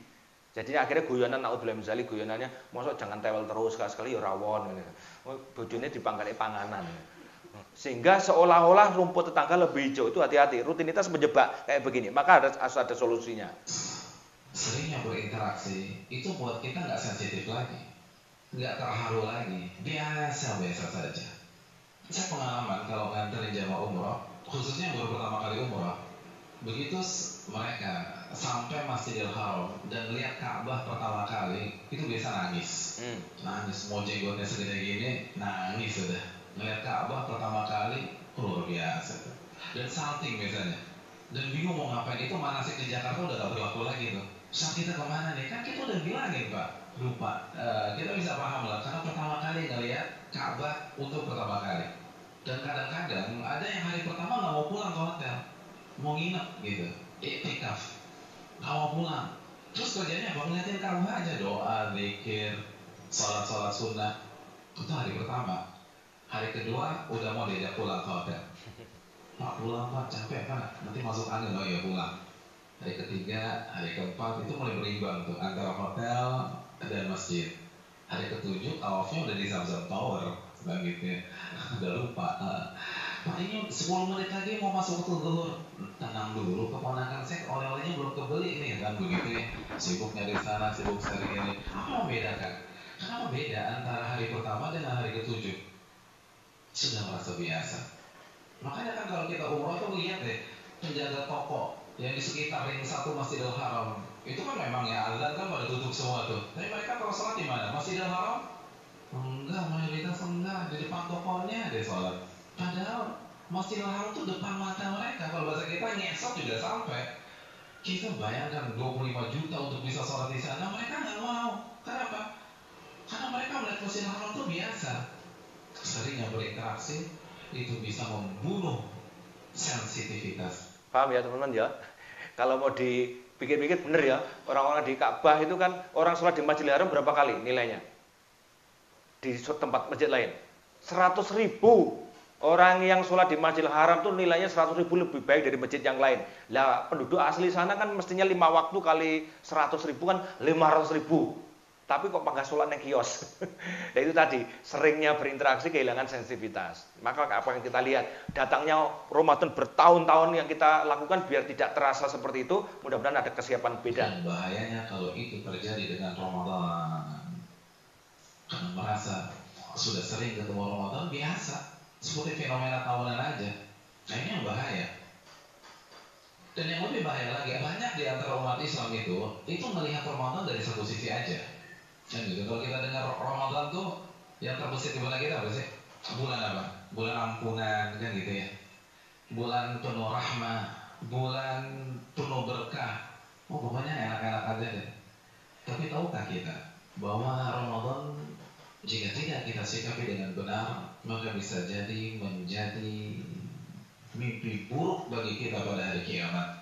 Jadi akhirnya guyonan naudzubillah misalnya guyonannya mosok jangan tewel terus sekali ya rawon gitu. Bojone dipangkali panganan. Sehingga seolah-olah rumput tetangga lebih hijau, itu hati-hati, rutinitas menjebak kayak begini, maka harus ada solusinya. Seringnya berinteraksi itu buat kita nggak sensitif lagi, nggak terharu lagi, biasa-biasa saja. Saya pengalaman kalau nganterin jamaah umroh, khususnya baru pertama kali umroh, begitu mereka sampai Masjidil Haram dan lihat Ka'bah pertama kali, itu biasa nangis. Nangis, mau jenggotnya segede gini, nangis sudah. Ngeliat Ka'bah pertama kali, luar biasa. Dan salting biasanya. Dan bingung mau ngapain, itu manasik di Jakarta udah gak berlaku lagi tuh. Saat kita kemana nih? Kan kita udah bilangin Pak, lupa. Kita bisa paham lah, karena pertama kali ngeliat Ka'bah untuk pertama kali. Dan kadang-kadang ada yang hari pertama gak mau pulang ke hotel, mau nginep gitu, iktikaf, gak mau pulang. Terus kerjanya apa? Ngeliatin Ka'bah aja, doa, zikir, sholat sunnah. Itu hari pertama. Hari kedua udah mau diajak pulang ke hotel. Pak pulang Pak, capek Pak, nanti masuk angin. Oh ya pulang. Hari ketiga, hari keempat itu mulai berimbang tuh antara hotel dan masjid. Hari ketujuh tawafnya udah di Zamzam Tower, begitu ya. Udah lupa. Pak ini 10 menit lagi mau masuk ke zuhur. Tenang dulu, keponakan saya oleh-olehnya belum kebeli nih kan begitu ya. Sibuknya di sana, sibuk sehari ini. Apa membedakan? Kenapa beda antara hari pertama dengan hari ketujuh? Sudah merasa biasa. Makanya kan kalau kita umroh tuh lihat deh penjaga toko yang di sekitar ring 1 Masjidil Haram itu kan memang ya azan kan pada tutup semua tuh. Tapi mereka kalau sholat di mana? Masjidil Haram? Enggak, mayoritas enggak, di depan tokonya deh sholat. Padahal Masjidil Haram tuh depan mata mereka. Kalau bahasa kita ngesot juga sampai. Kita bayangkan 25 juta untuk bisa sholat di sana, mereka nggak mau. Kenapa? Karena mereka melihat Masjidil Haram tuh biasa. Seringnya berinteraksi itu bisa membunuh sensitivitas. Paham ya teman-teman ya? Kalau mau dipikir-pikir bener ya, orang-orang di Ka'bah itu kan orang sholat di Masjidil Haram berapa kali nilainya? Di tempat masjid lain 100.000. Orang yang sholat di Masjidil Haram tuh nilainya 100.000 lebih baik dari masjid yang lain. Lah penduduk asli sana kan mestinya 5 waktu kali 100.000 kan 500.000. Tapi kok panggah sholat yang kios. Nah itu tadi, seringnya berinteraksi kehilangan sensitivitas. Maka apa yang kita lihat, datangnya Ramadan bertahun-tahun yang kita lakukan biar tidak terasa seperti itu, mudah-mudahan ada kesiapan beda. Dan bahayanya kalau itu terjadi dengan Ramadan. Karena merasa sudah sering ketemu Ramadan, biasa. Seperti fenomena tahunan aja. Nah ini yang bahaya. Dan yang lebih bahaya lagi, banyak di antara umat Islam itu melihat Ramadan dari satu sisi aja. Kan gitu. Kalau kita dengar Ramadan tuh yang terbesit di bulan kita apa sih? Bulan apa? Bulan ampunan kan gitu ya. Bulan penuh rahmah, bulan penuh berkah. Oh pokoknya enak-enak aja deh. Tapi tahukah kita bahwa Ramadan jika tidak kita sikapi dengan benar, maka bisa jadi menjadi mimpi buruk bagi kita pada hari kiamat.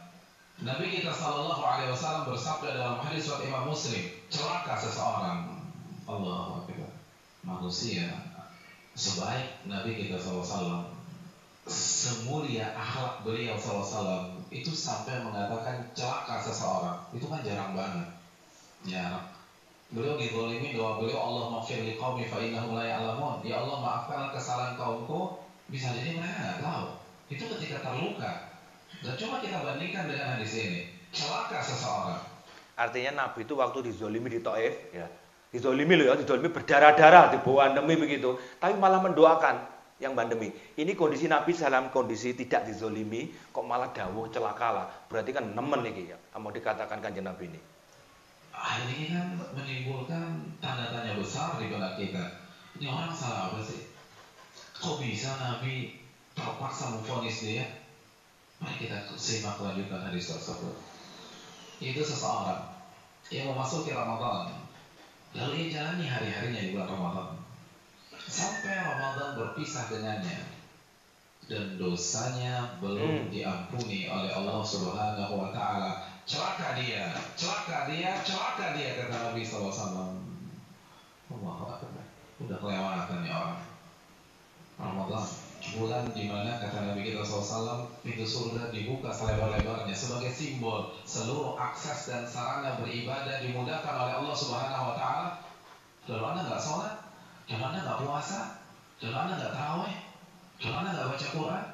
Nabi kita sallallahu alaihi wasallam bersabda dalam hadis riwayat Imam Muslim, celaka seseorang, Allahu Akbar, manusia sebaik Nabi kita sallallahu alaihi wasallam, semulia akhlak beliau sallallahu alaihi wasallam, itu sampai mengatakan celaka seseorang, itu kan jarang banget. Jarang. Beliau dizalimi, doa beliau, Allah maghfir liqaumi fa innahum la ya'lamun. Ya Allah maafkan kesalahan kaumku, bisa jadi mereka enggak tahu. Itu ketika terluka. Dan coba kita bandingkan dengan hadis ini, celaka seseorang. Artinya Nabi itu waktu dizolimi di Taif, ya, dizolimi loh ya, dizolimi berdarah-darah, dibawa pandemi begitu, tapi malah mendoakan yang pandemi. Ini kondisi Nabi dalam kondisi tidak dizolimi, kok malah dawuh celakalah. Berarti kan nemen nih ya, mau dikatakan Kanjeng Nabi ini. Ini kan menimbulkan tanda tanya besar di benak kita. Ini orang salah apa sih? Kok bisa Nabi terpaksa memvonis dia? Mari kita simak lanjutan hadis tersebut. Itu seseorang yang memasuki Ramadan, lalu ia jalani hari-harinya di bulan Ramadan, sampai Ramadan berpisah dengannya, dan dosanya belum diampuni oleh Allah Subhanahu wa Ta'ala. Celaka dia, celaka dia, celaka dia, kata Nabi SAW. Allahu Akbar. Udah kelewatan ya orang. Ramadan, bulan di mana kata Nabi kita SAW, pintu surga dibuka selebar-lebarnya sebagai simbol seluruh akses dan sarana beribadah dimudahkan oleh Allah Subhanahu wa Ta'ala. Lalu Anda nggak sholat, lalu Anda nggak puasa, lalu Anda nggak tarawih, lalu Anda nggak baca Quran,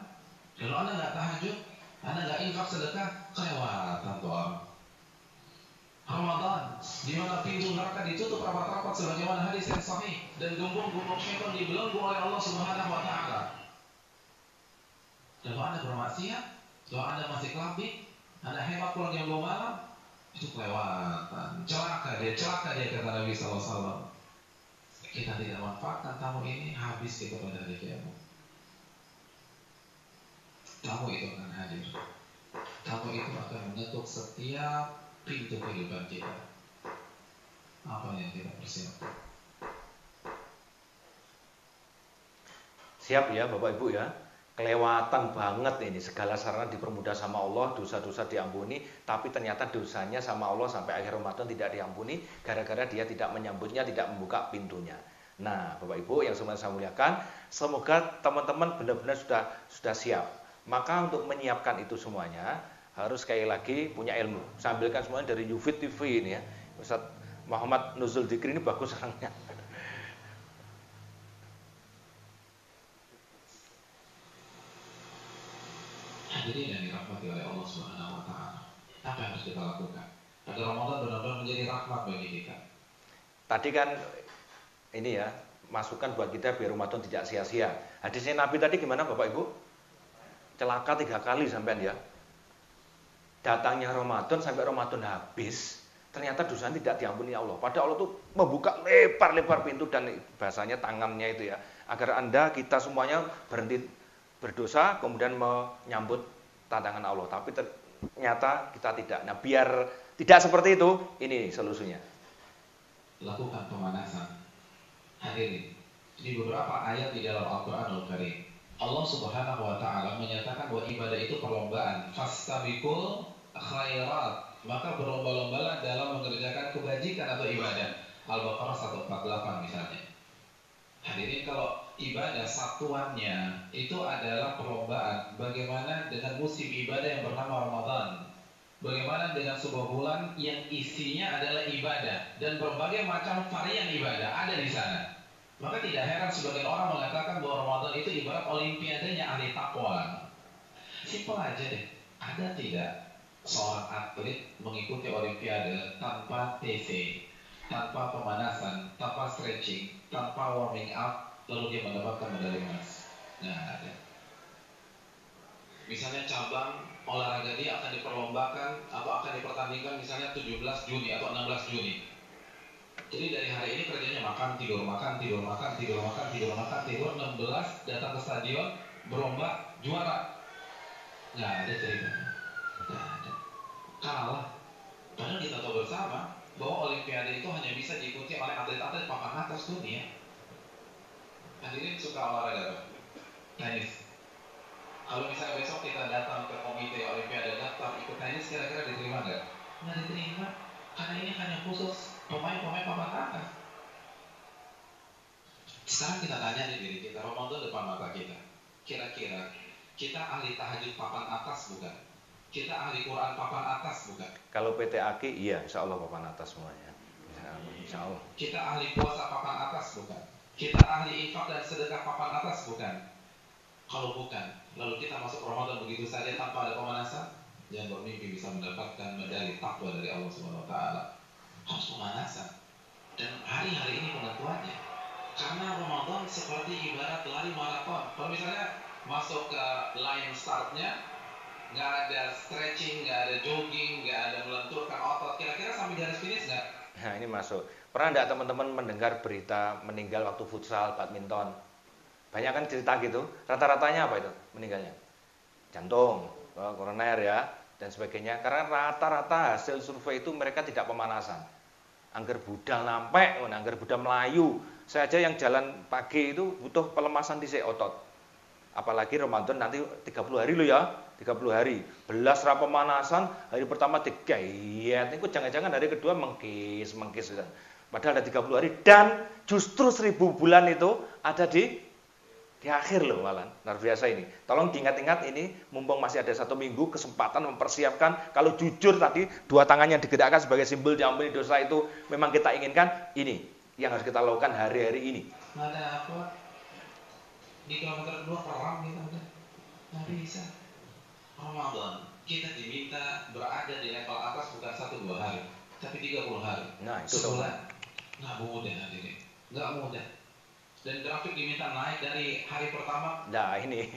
lalu Anda nggak tahajud, Anda nggak infak sedekah, kelewatan tuh orang. Ramadan, di mana pintu neraka ditutup rapat-rapat sebagaimana hadis yang sahih, dan gembung-gembung syaitan dibelenggu oleh Allah Subhanahu wa Ta'ala. Lalu Anda bermaksiat, lalu Anda masih kelabik, Anda hemat pulang jam 2 malam, itu kelewatan. Celaka dia kata Nabi SAW. Kita tidak manfaatkan tamu ini, habis kita pada hari kiamat. Tamu itu akan hadir. Tamu itu akan mengetuk setiap pintu kehidupan kita. Apa yang kita persiapkan? Siap ya Bapak Ibu ya. Kelewatan banget ini, segala sarana dipermudah sama Allah, dosa-dosa diampuni, tapi ternyata dosanya sama Allah sampai akhir Ramadan tidak diampuni gara-gara dia tidak menyambutnya, tidak membuka pintunya. Nah, Bapak Ibu yang semuanya saya muliakan, semoga teman-teman benar-benar sudah siap. Maka untuk menyiapkan itu semuanya harus sekali lagi punya ilmu. Saya ambilkan semuanya dari Yufid TV ini ya. Ustaz Muhammad Nuzul Dzikri ini bagus orangnya. Hadirin yang dirahmati oleh Allah Subhanahu wa Ta'ala. Apa yang harus kita lakukan agar Ramadan benar-benar menjadi rahmat bagi kita? Tadi kan ini ya, masukan buat kita biar Ramadan tidak sia-sia. Hadisnya Nabi tadi gimana Bapak Ibu? Celaka 3 kali sampean ya. Datangnya Ramadan sampai Ramadan habis, ternyata dosa tidak diampuni Allah. Padahal Allah tuh membuka lebar-lebar pintu dan bahasanya tangannya itu ya, agar Anda kita semuanya berhenti berdosa kemudian menyambut tantangan Allah. Tapi ternyata kita tidak. Nah, biar tidak seperti itu, ini solusinya. Lakukan pemanasan. Hadirin, di beberapa ayat di dalam Al-Qur'anul Karim, Allah Subhanahu wa Ta'ala menyatakan bahwa ibadah itu perlombaan. Fastabiqul khairat, maka berlomba-lombalah dalam mengerjakan kebajikan atau ibadah. Al-Baqarah 148 misalnya. Hadirin, kalau ibadah satuannya itu adalah perlombaan, bagaimana dengan musim ibadah yang bernama Ramadan? Bagaimana dengan sebuah bulan yang isinya adalah ibadah dan berbagai macam varian ibadah ada di sana? Maka tidak heran sebagian orang mengatakan bahwa Ramadan itu ibarat olimpiadanya ahli takwa. Simpel aja deh. Ada tidak seorang atlet mengikuti olimpiade tanpa TV, tanpa pemanasan, tanpa stretching, tanpa warming up, lalu dia mendapatkan medali emas? Nggak ada. Misalnya cabang olahraga dia akan diperlombakan atau akan dipertandingkan misalnya 17 Juni atau 16 Juni. Jadi dari hari ini kerjanya makan, tidur, makan, tidur, makan, tidur, makan, tidur, makan, tidur, 16 datang ke stadion, berombak, juara. Nggak ada ceritanya. Nggak ada. Kalah. Padahal kita tahu bersama bahwa olimpiade itu hanya bisa diikuti oleh atlet-atlet papan atas dunia. Hadirin suka olahraga apa? Tenis. Kalau misalnya besok kita datang ke komite olimpiade daftar ikut tenis, kira-kira diterima nggak? Nggak diterima. Karena ini hanya khusus pemain-pemain papan atas. Sekarang kita tanya di diri kita, Ramadan depan mata kita. Kira-kira kita ahli tahajud papan atas bukan? Kita ahli Quran papan atas bukan? Kalau PT Aki, iya, insya Allah papan atas semuanya. Insya Allah. Kita ahli puasa papan atas bukan? Kita ahli infak dan sedekah papan atas bukan? Kalau bukan, lalu kita masuk Ramadan begitu saja tanpa ada pemanasan? yang bermimpi bisa mendapatkan medali takwa dari Allah Subhanahu wa taala. Harus pemanasan. Dan hari-hari ini penentuannya. Karena Ramadan seperti ibarat lari maraton. Kalau misalnya masuk ke line startnya, nggak ada stretching, nggak ada jogging, nggak ada melenturkan otot, kira-kira sampai garis finish nggak? Nah ini masuk. Pernah nggak teman-teman mendengar berita meninggal waktu futsal, badminton? Banyak kan cerita gitu. Rata-ratanya apa itu meninggalnya? Jantung, koroner ya, dan sebagainya. Karena rata-rata hasil survei itu mereka tidak pemanasan. Angger budal nampek, angger budal Melayu. Saya aja yang jalan pagi itu butuh pelemasan di otot. Apalagi Ramadan nanti 30 hari loh ya, 30 hari. Belas ra pemanasan, hari pertama digayat, itu jangan-jangan hari kedua mengkis. Padahal ada 30 hari dan justru 1000 bulan itu ada di akhir loh malah. Luar biasa ini. Tolong diingat-ingat ini, mumpung masih ada 1 minggu kesempatan mempersiapkan. Kalau jujur tadi 2 tangan yang digerakkan sebagai simbol diampuni dosa itu memang kita inginkan, ini yang harus kita lakukan hari-hari ini. Nggak ada apa di kilometer 2 perang kita udah nggak bisa. Ramadan kita diminta berada di level atas bukan 1-2 hari, tapi 30 hari. Nah itu sebulan. Nggak mudah hadirin, nggak mudah. Dan grafik diminta naik dari hari pertama. Nah ini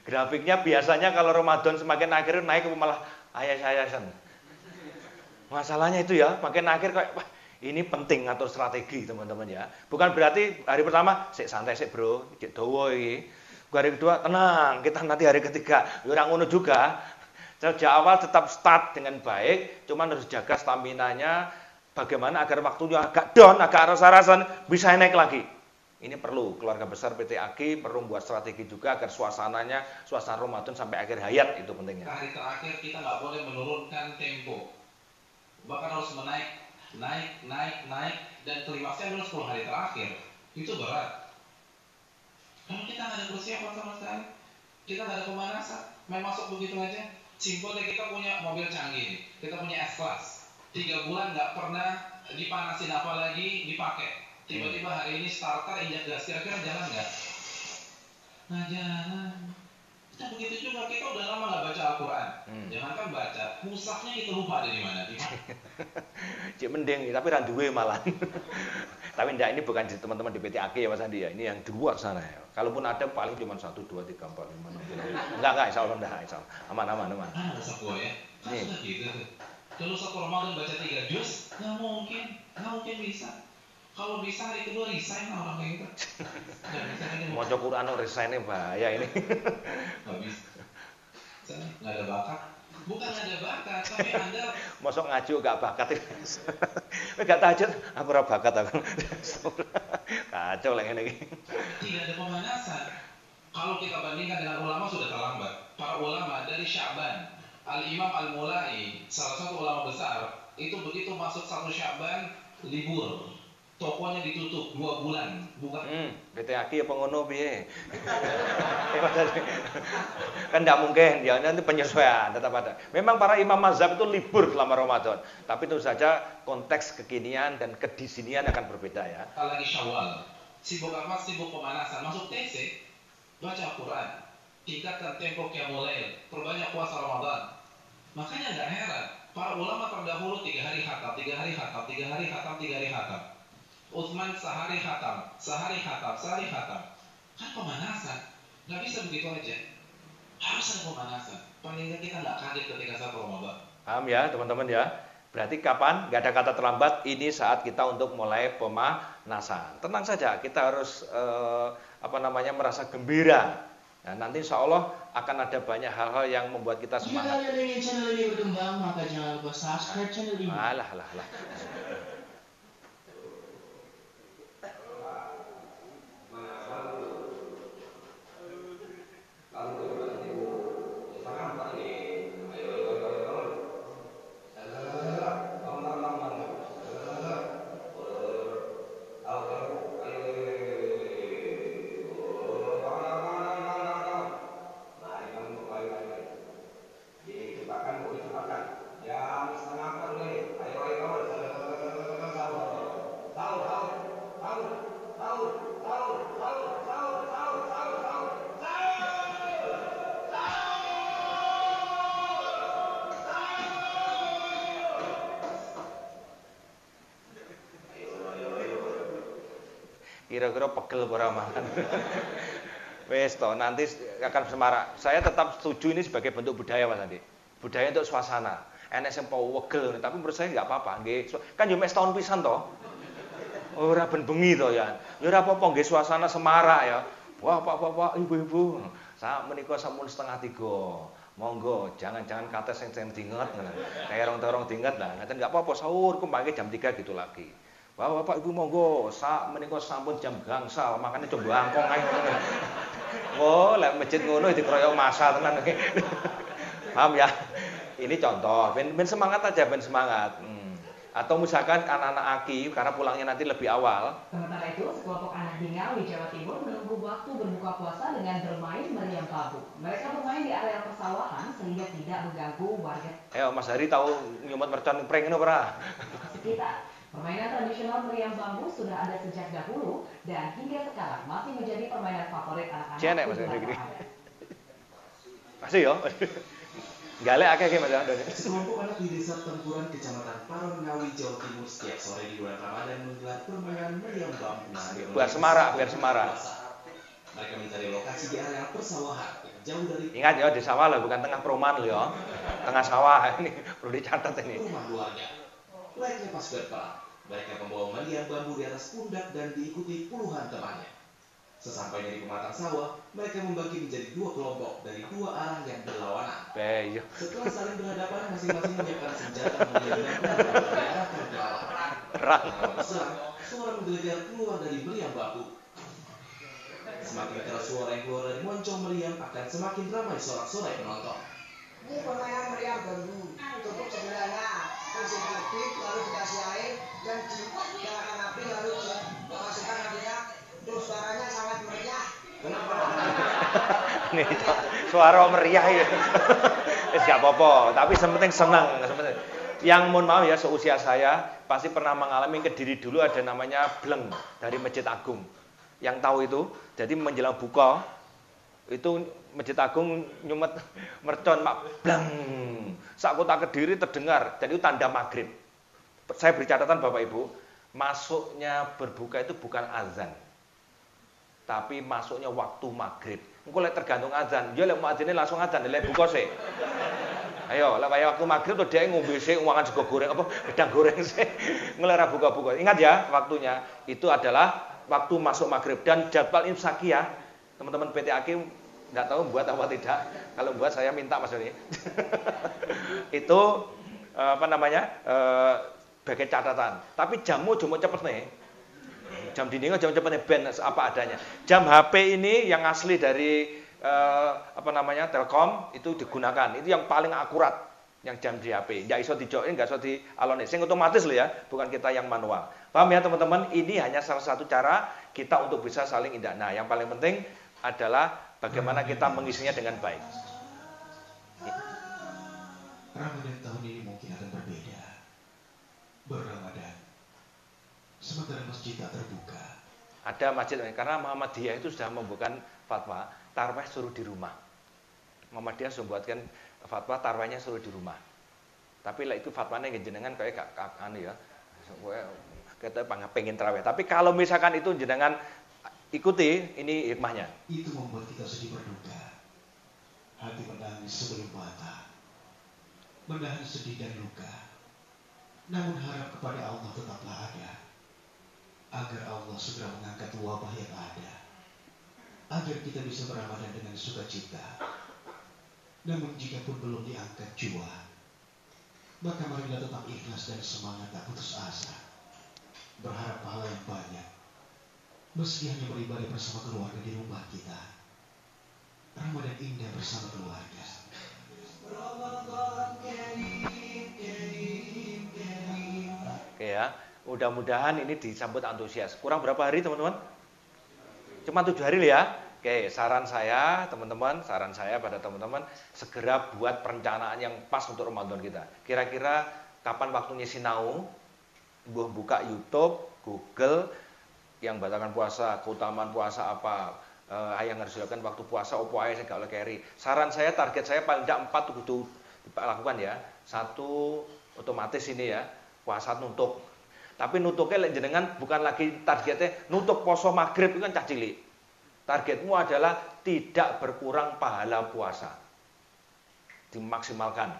grafiknya biasanya kalau Ramadan semakin akhir naik malah ayas-ayasan. Masalahnya itu ya, makin akhir kayak wah, ini penting ngatur strategi teman-teman ya. Bukan berarti hari pertama sik santai sik bro, cek dowo iki. Hari kedua tenang, kita nanti hari ketiga orang ngono juga. Sejak awal tetap start dengan baik, cuman harus jaga staminanya bagaimana agar waktunya agak down, agak rasa-rasan bisa naik lagi. Ini perlu keluarga besar PTAG perlu membuat strategi juga agar suasana Ramadan sampai akhir hayat itu pentingnya. Hari terakhir kita nggak boleh menurunkan tempo, bahkan harus naik dan klimaksnya dulu 10 hari terakhir itu berat. Kalau kita nggak ada persiapan sama sekali, kita nggak ada pemanasan, main masuk begitu aja. Simpelnya kita punya mobil canggih, kita punya S-Class, 3 bulan nggak pernah dipanasin apalagi dipakai. Tiba-tiba hari ini starter injak gas, kira-kira jalan nggak? Nggak jalan. Nah begitu juga kita udah lama nggak baca Al-Quran. Jangankan baca, musafnya kita lupa ada di mana. Cik mending, tapi randuwe malah. Tapi enggak, ini bukan teman-teman di PTAG ya Mas Andi ya. Ini yang di luar sana ya. Kalaupun ada paling cuma 1, 2, 3, 4, 5, 6. Enggak, insya Allah enggak, insya Allah. Aman. Usah gua ya. Kan sudah gitu tuh. Kalau satu Ramadan baca 3 juz, nggak mungkin bisa. Kalau bisa hari kedua resign orang kayak gitu. Mau coba Quran resign bahaya ini. Nggak bisa. Nggak ada bakat. Bukan nggak ada bakat, tapi Anda masuk ngaji gak bakat itu. Gak tahajud, aku ora bakat aku. Kacau lah ini. Tidak ada pemanasan. Kalau kita bandingkan dengan ulama sudah terlambat. Para ulama dari Sya'ban, Al-Imam Al-Mulai, salah satu ulama besar, itu begitu masuk 1 Sya'ban libur. Tokonya ditutup 2 bulan, bukan? PTAG ya pengono piye? Kan tidak mungkin, ya nanti penyesuaian tetap ada. Memang para imam mazhab itu libur selama Ramadan, tapi itu saja konteks kekinian dan kedisinian akan berbeda ya. Lagi Syawal, sibuk apa? Sibuk pemanasan, masuk TC, baca Quran, tingkatkan tempo qiyamul lail, perbanyak puasa Ramadan. Makanya nggak heran, para ulama terdahulu 3 hari khatam, 3 hari khatam, 3 hari khatam, 3 hari khatam. Utsman sehari khatam. Kan pemanasan. Nggak bisa begitu aja. Harus ada pemanasan. Paling nggak kita nggak kaget ketika 1 Ramadan. Paham ya teman-teman ya? Berarti kapan? Nggak ada kata terlambat. Ini saat kita untuk mulai pemanasan. Tenang saja. Kita harus merasa gembira. Nah, nanti insya Allah akan ada banyak hal-hal yang membuat kita semangat. Jika kalian ingin channel ini berkembang, maka jangan lupa subscribe channel ini. Alah. Kira-kira pegel ora mangan. Wes toh, nanti akan semarak. Saya tetap setuju ini sebagai bentuk budaya Mas Andi. Budaya untuk suasana. Enek sing pau wegel, tapi menurut saya enggak apa-apa. Nggih, kan yo mek setahun pisan toh. Ora ben bengi toh ya. Ya ora apa-apa nggih suasana semarak ya. Wah, Pak, Ibu-ibu. Sak menika sampun 2:30. Monggo, jangan kates sing dinget ngono. Kayak rong-rong dinget lah. Ngaten enggak apa-apa sahur ku mangke jam 3 gitu lagi. Bapak Ibu monggo, sak menika sampun jam gangsal, makane coba angkong ae ngono. Oh, lek masjid ngono dikeroyok masa tenan. Paham ya? Ini contoh, ben semangat aja, ben semangat. Atau misalkan anak-anak Aki karena pulangnya nanti lebih awal. Sementara itu, sekelompok anak di Ngawi, Jawa Timur menunggu waktu berbuka puasa dengan bermain meriam bambu. Mereka bermain di area persawahan sehingga tidak mengganggu warga. Ayo Mas Hari tahu nyumet mercon pring ngono ora? Sekitar. Permainan tradisional meriam bambu sudah ada sejak dahulu dan hingga sekarang masih menjadi permainan favorit anak-anak. Cenek Mas Hari gini. Masih ya? Galek akeh Mas Hari. Sekelompok anak di Desa Tempuran, Kecamatan Paron, Ngawi, Jawa Timur setiap sore di bulan Ramadan menggelar permainan meriam bambu. Biar semarak. Mereka mencari lokasi di area persawahan jauh dari. Ingat ya, di sawah loh, bukan tengah perumahan loh ya. Tengah sawah ini perlu dicatat ini. Rumah keluarga. Layaknya pas berperang, mereka membawa meriam bambu di atas pundak dan diikuti puluhan temannya. Sesampainya di pematang sawah, mereka membagi menjadi 2 kelompok dari 2 arah yang berlawanan. Setelah saling berhadapan, masing-masing menyiapkan senjata meriam bambu dan diarahkan ke lawan. Setelah berserang, suara menggelegar keluar dari meriam bambu. Semakin keras suara yang keluar dari moncong meriam, akan semakin ramai sorak-sorai penonton. Ini permainan meriam bambu, cukup sederhana. Kasih api, lalu dikasih air, dan dinyalakan api, lalu dimasukkan apinya. Terus suaranya sangat meriah. Nih, suara meriah ya. Gak apa-apa, tapi sementing senang. Yang mohon maaf ya, seusia saya pasti pernah mengalami Kediri dulu ada namanya bleng dari Masjid Agung. Yang tahu itu, jadi menjelang buka itu Masjid Agung nyumet mercon mak bleng. Sak kota Kediri terdengar, jadi itu tanda maghrib. Saya beri catatan Bapak Ibu, masuknya berbuka itu bukan azan, tapi masuknya waktu maghrib. Engko lek tergantung azan, ya lek muadzine langsung azan, lek buka sih. Ayo, lek waktu maghrib tuh dia ngombe sik uangan sego goreng apa gedang goreng sih. Ngelera buka-buka. Ingat ya, waktunya itu adalah waktu masuk maghrib dan jadwal imsak ya. Teman-teman PT Aki nggak tahu buat apa tidak. Kalau buat saya minta Mas Doni. Itu apa namanya? Sebagai catatan. Tapi jammu cuma cepet nih. Jam dindingnya jam cepet nih ben apa adanya. Jam HP ini yang asli dari apa namanya? Telkom itu digunakan. Itu yang paling akurat yang jam di HP. Nggak iso dijokin, nggak iso di alone. Sing otomatis loh ya, bukan kita yang manual. Paham ya teman-teman? Ini hanya salah satu cara kita untuk bisa saling indah. Nah, yang paling penting adalah bagaimana kita mengisinya dengan baik. Ramadan tahun ini mungkin akan berbeda. Berramadan, sementara masjid tak terbuka. Ada masjid, karena Muhammadiyah itu sudah membuatkan fatwa, tarawih suruh di rumah. Muhammadiyah sudah membuatkan fatwa, tarawihnya suruh di rumah. Tapi lah itu fatwanya jenengan kayak gak anu ya. Kita pengen tarawih. Tapi kalau misalkan itu jenengan ikuti, ini hikmahnya. Itu membuat kita sedih berduka. Hati menangis sebelum mata. Menahan sedih dan luka. Namun harap kepada Allah tetaplah ada. Agar Allah segera mengangkat wabah yang ada. Agar kita bisa berramadan dengan sukacita. Namun jika pun belum diangkat jua, maka marilah tetap ikhlas dan semangat tak putus asa. Berharap pahala yang banyak. Meski hanya beribadah bersama keluarga di rumah kita. Ramadan indah bersama keluarga. Oke ya, mudah-mudahan ini disambut antusias. Kurang berapa hari teman-teman? Cuma 7 hari ya. Oke, saran saya teman-teman, saran saya pada teman-teman, segera buat perencanaan yang pas untuk Ramadan kita. Kira-kira kapan waktunya sinau? Buka YouTube, Google, yang batalkan puasa, keutamaan puasa apa, yang harus dilakukan waktu puasa, opo ae sing gak oleh keri. Saran saya, target saya paling tidak 4 kudu dilakukan ya. 1 otomatis ini ya, puasa nutup. Tapi nutuknya lek jenengan bukan lagi targetnya nutuk poso maghrib itu kan cah cilik. Targetmu adalah tidak berkurang pahala puasa. Dimaksimalkan.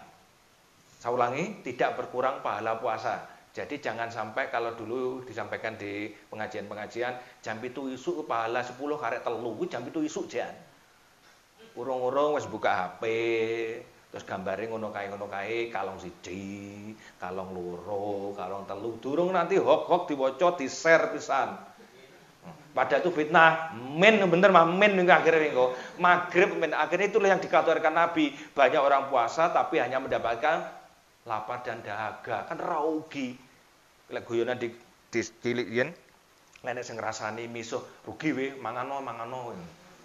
Saya ulangi, tidak berkurang pahala puasa. Jadi jangan sampai kalau dulu disampaikan di pengajian-pengajian jam 7 isuk pahala 10 karek telu, jam 7 isuk jan. Urung-urung wis buka HP, terus gambare ngono kae, kalong 1, kalong 2, kalong 3. Durung nanti hok-hok diwaca, di-share pisan. Padahal itu fitnah, bener mah akhirnya minggu. Maghrib akhirnya itulah yang dikabarkan Nabi. Banyak orang puasa tapi hanya mendapatkan lapar dan dahaga, kan rugi. Lek guyonan di yen nek sing ngrasani misuh rugi we mangano.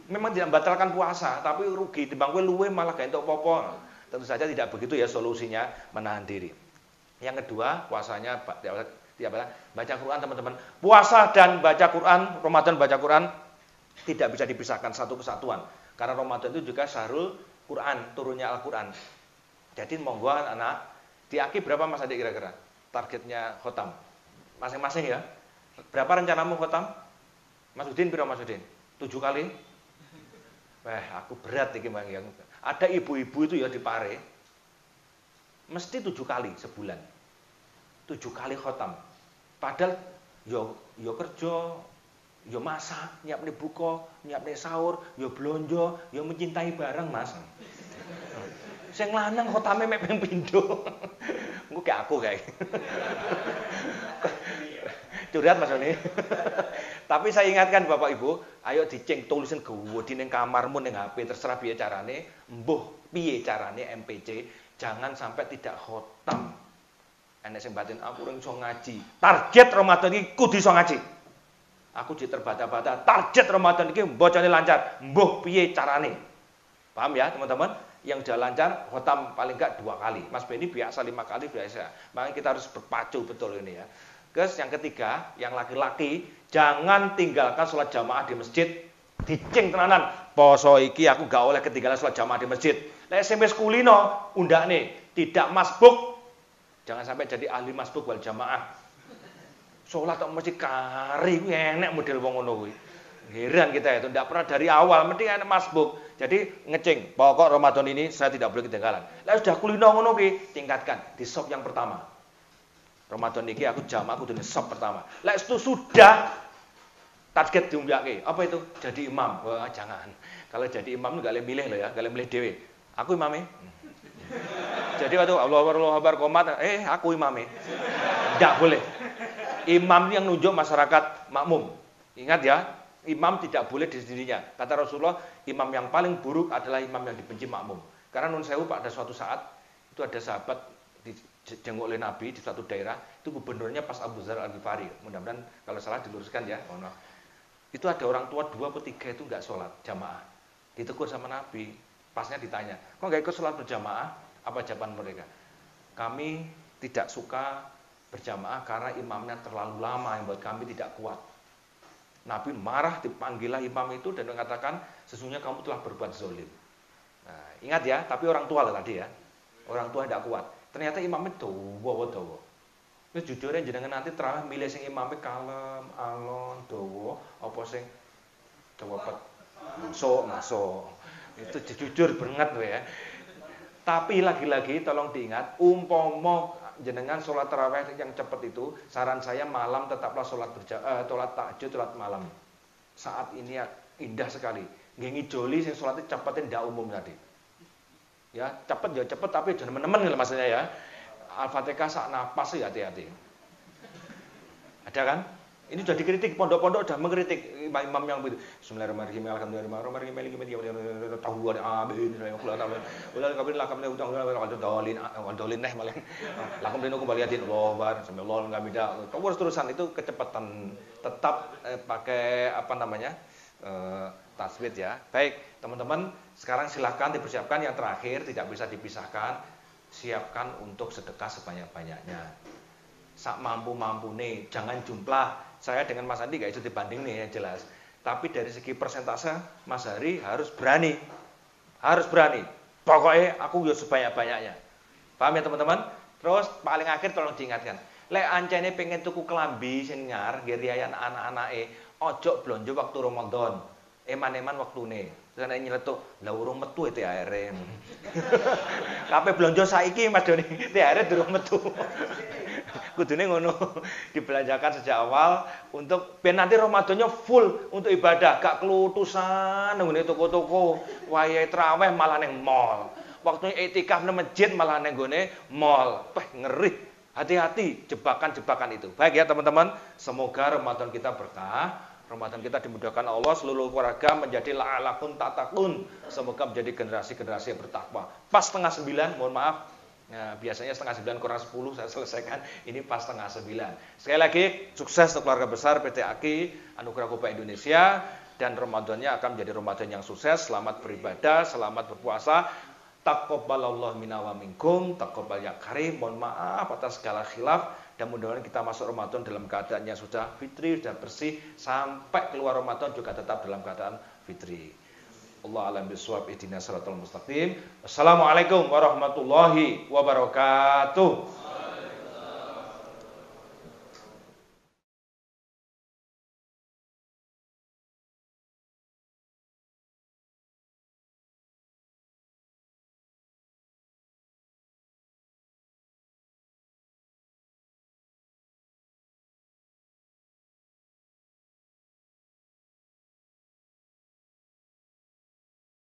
Memang tidak membatalkan puasa, tapi rugi timbang kowe luwe malah gak entuk apa-apa. Tentu saja tidak begitu ya solusinya, menahan diri. Yang kedua, puasanya baca Quran, teman-teman. Puasa dan baca Quran, Ramadan baca Quran tidak bisa dipisahkan, satu kesatuan. Karena Ramadan itu juga syahrul Quran, turunnya Al-Quran. Jadi monggo anak, diaki berapa Mas Adik kira-kira? Targetnya khotam. Masing-masing ya. Berapa rencanamu khotam? Mas Udin piro Mas Udin? 7 kali? Aku berat iki Bang yang. Ada ibu-ibu itu ya di Pare. Mesti 7 kali sebulan. 7 kali khotam. Padahal yo kerja, yo masak, nyiapne buka, nyiapne sahur, yo blonjo, yo mencintai bareng, Mas. Sing lanang khotame mek ping pindho. Engko kayak aku kayak. Curhat Mas Oni. Tapi saya ingatkan Bapak Ibu, ayo diceng tulisin gede ning kamarmu ning HP terserah piye carane, mbuh piye carane MPC, jangan sampai tidak khotam. Enek sing batin aku ora iso ngaji. Target Ramadan iki kudu iso ngaji. Aku di terbata-bata, target Ramadan iki bocane lancar, mbuh piye carane. Paham ya, teman-teman? Yang sudah lancar khotam paling enggak 2 kali. Mas Beni biasa 5 kali biasa. Makanya kita harus berpacu betul ini ya. Terus yang ketiga, yang laki-laki jangan tinggalkan sholat jamaah di masjid. Dicing tenanan, poso iki aku gak oleh ketinggalan sholat jamaah di masjid. Lek SMS kulino undakne tidak masbuk. Jangan sampai jadi ahli masbuk wal jamaah. Sholat tok masjid kari enek model wong ngono kuwi. Heran kita itu, tidak pernah dari awal mending enek masbuk. Jadi ngecing, pokok Ramadan ini saya tidak boleh ketinggalan. Lek sudah kulino ngono kuwi, tingkatkan di sop yang pertama. Ramadan ini aku jamaah aku di sop pertama. Lek itu sudah target diumbyake. Apa itu? Jadi imam. Wah, jangan. Kalau jadi imam enggak boleh milih loh ya, enggak boleh milih dhewe. Aku imame. Jadi waktu Allahu Akbar qomat, aku imame. Enggak boleh. Imam yang nunjuk masyarakat makmum. Ingat ya, imam tidak boleh di sendirinya. Kata Rasulullah, imam yang paling buruk adalah imam yang dibenci makmum. Karena nun sewu pada suatu saat itu ada sahabat dijenguk oleh Nabi di suatu daerah, itu gubernurnya pas Abu Dzar Al-Ghifari. Mudah-mudahan kalau salah diluruskan ya. Itu ada orang tua 2 atau 3 itu enggak sholat jamaah. Ditegur sama Nabi. Pasnya ditanya, kok enggak ikut sholat berjamaah? Apa jawaban mereka? Kami tidak suka berjamaah karena imamnya terlalu lama yang buat kami tidak kuat. Nabi marah, dipanggillah imam itu dan mengatakan, sesungguhnya kamu telah berbuat zalim. Nah, ingat ya, tapi orang tua lah tadi ya. Orang tua tidak kuat. Ternyata imamnya dawa. Wis jujur jenengan nanti terawih milih sing imame kalem, alon, dawa, apa sing dawa pet. Masuk. Itu jujur banget ya. Tapi lagi-lagi tolong diingat, umpama jenengan sholat tarawih yang cepat itu, saran saya malam tetaplah sholat tahajud, sholat malam. Saat ini indah sekali. Nggih ngijoli sing sholatnya cepatnya ndak umum tadi. Ya, cepet tapi jangan teman-teman gitu maksudnya ya. Al-Fatihah sak napas ya hati-hati. Ada kan? Ini sudah dikritik, pondok-pondok sudah mengkritik imam yang begitu. Bismillahirrahmanirrahim. Alhamdulillahirrahmanirrahim. Tahu amin. Ulah kabin lakam utang dolin malah. Lakum dinu kembaliatin Allah sambil ngamida. Terus-terusan itu kecepatan tetap pakai tasbih ya. Baik, teman-teman, sekarang silakan dipersiapkan yang terakhir, tidak bisa dipisahkan. Siapkan untuk sedekah sebanyak-banyaknya. Sak mampu-mampu nih, jangan jumlah. Saya dengan Mas Andi gak itu dibanding nih yang jelas. Tapi dari segi persentase, Mas Hari harus berani. Harus berani. Pokoknya aku ya sebanyak-banyaknya. Paham ya teman-teman? Terus paling akhir tolong diingatkan. Lek ancene pengen tuku klambi sing nyar nggih riyan anak-anake, ojo blonjo waktu Ramadan. Eman-eman waktune. Terus nek nyeletuk, "Lah urung metu THR-e." Kabeh blonjo saiki Mas Doni, THR-e durung metu. Kudune ngono, dibelanjakan sejak awal untuk ben nanti Ramadannya full untuk ibadah, gak kelutusan nang toko-toko, wayahe traweh malah ning mall. Waktu iktikaf nang masjid malah nang gone mall. Ngeri. Hati-hati jebakan-jebakan itu. Baik ya teman-teman, semoga Ramadan kita berkah. Ramadan kita dimudahkan Allah, seluruh keluarga menjadi la'alakum tatakun. Semoga menjadi generasi-generasi yang bertakwa. Pas 8:30, mohon maaf. Nah, biasanya 8:30 kurang 10 saya selesaikan. Ini pas 8:30. Sekali lagi, sukses untuk keluarga besar PT AKI, Anugerah Kopa Indonesia. Dan Ramadannya akan menjadi Ramadan yang sukses. Selamat beribadah, selamat berpuasa. Taqabbalallahu minna wa minkum, taqabbal ya karim. Mohon maaf atas segala khilaf dan mudah-mudahan kita masuk Ramadan dalam keadaannya sudah fitri, sudah bersih, sampai keluar Ramadan juga tetap dalam keadaan fitri. Allah alam bisawab, ihdinas siratal mustaqim. Assalamualaikum warahmatullahi wabarakatuh.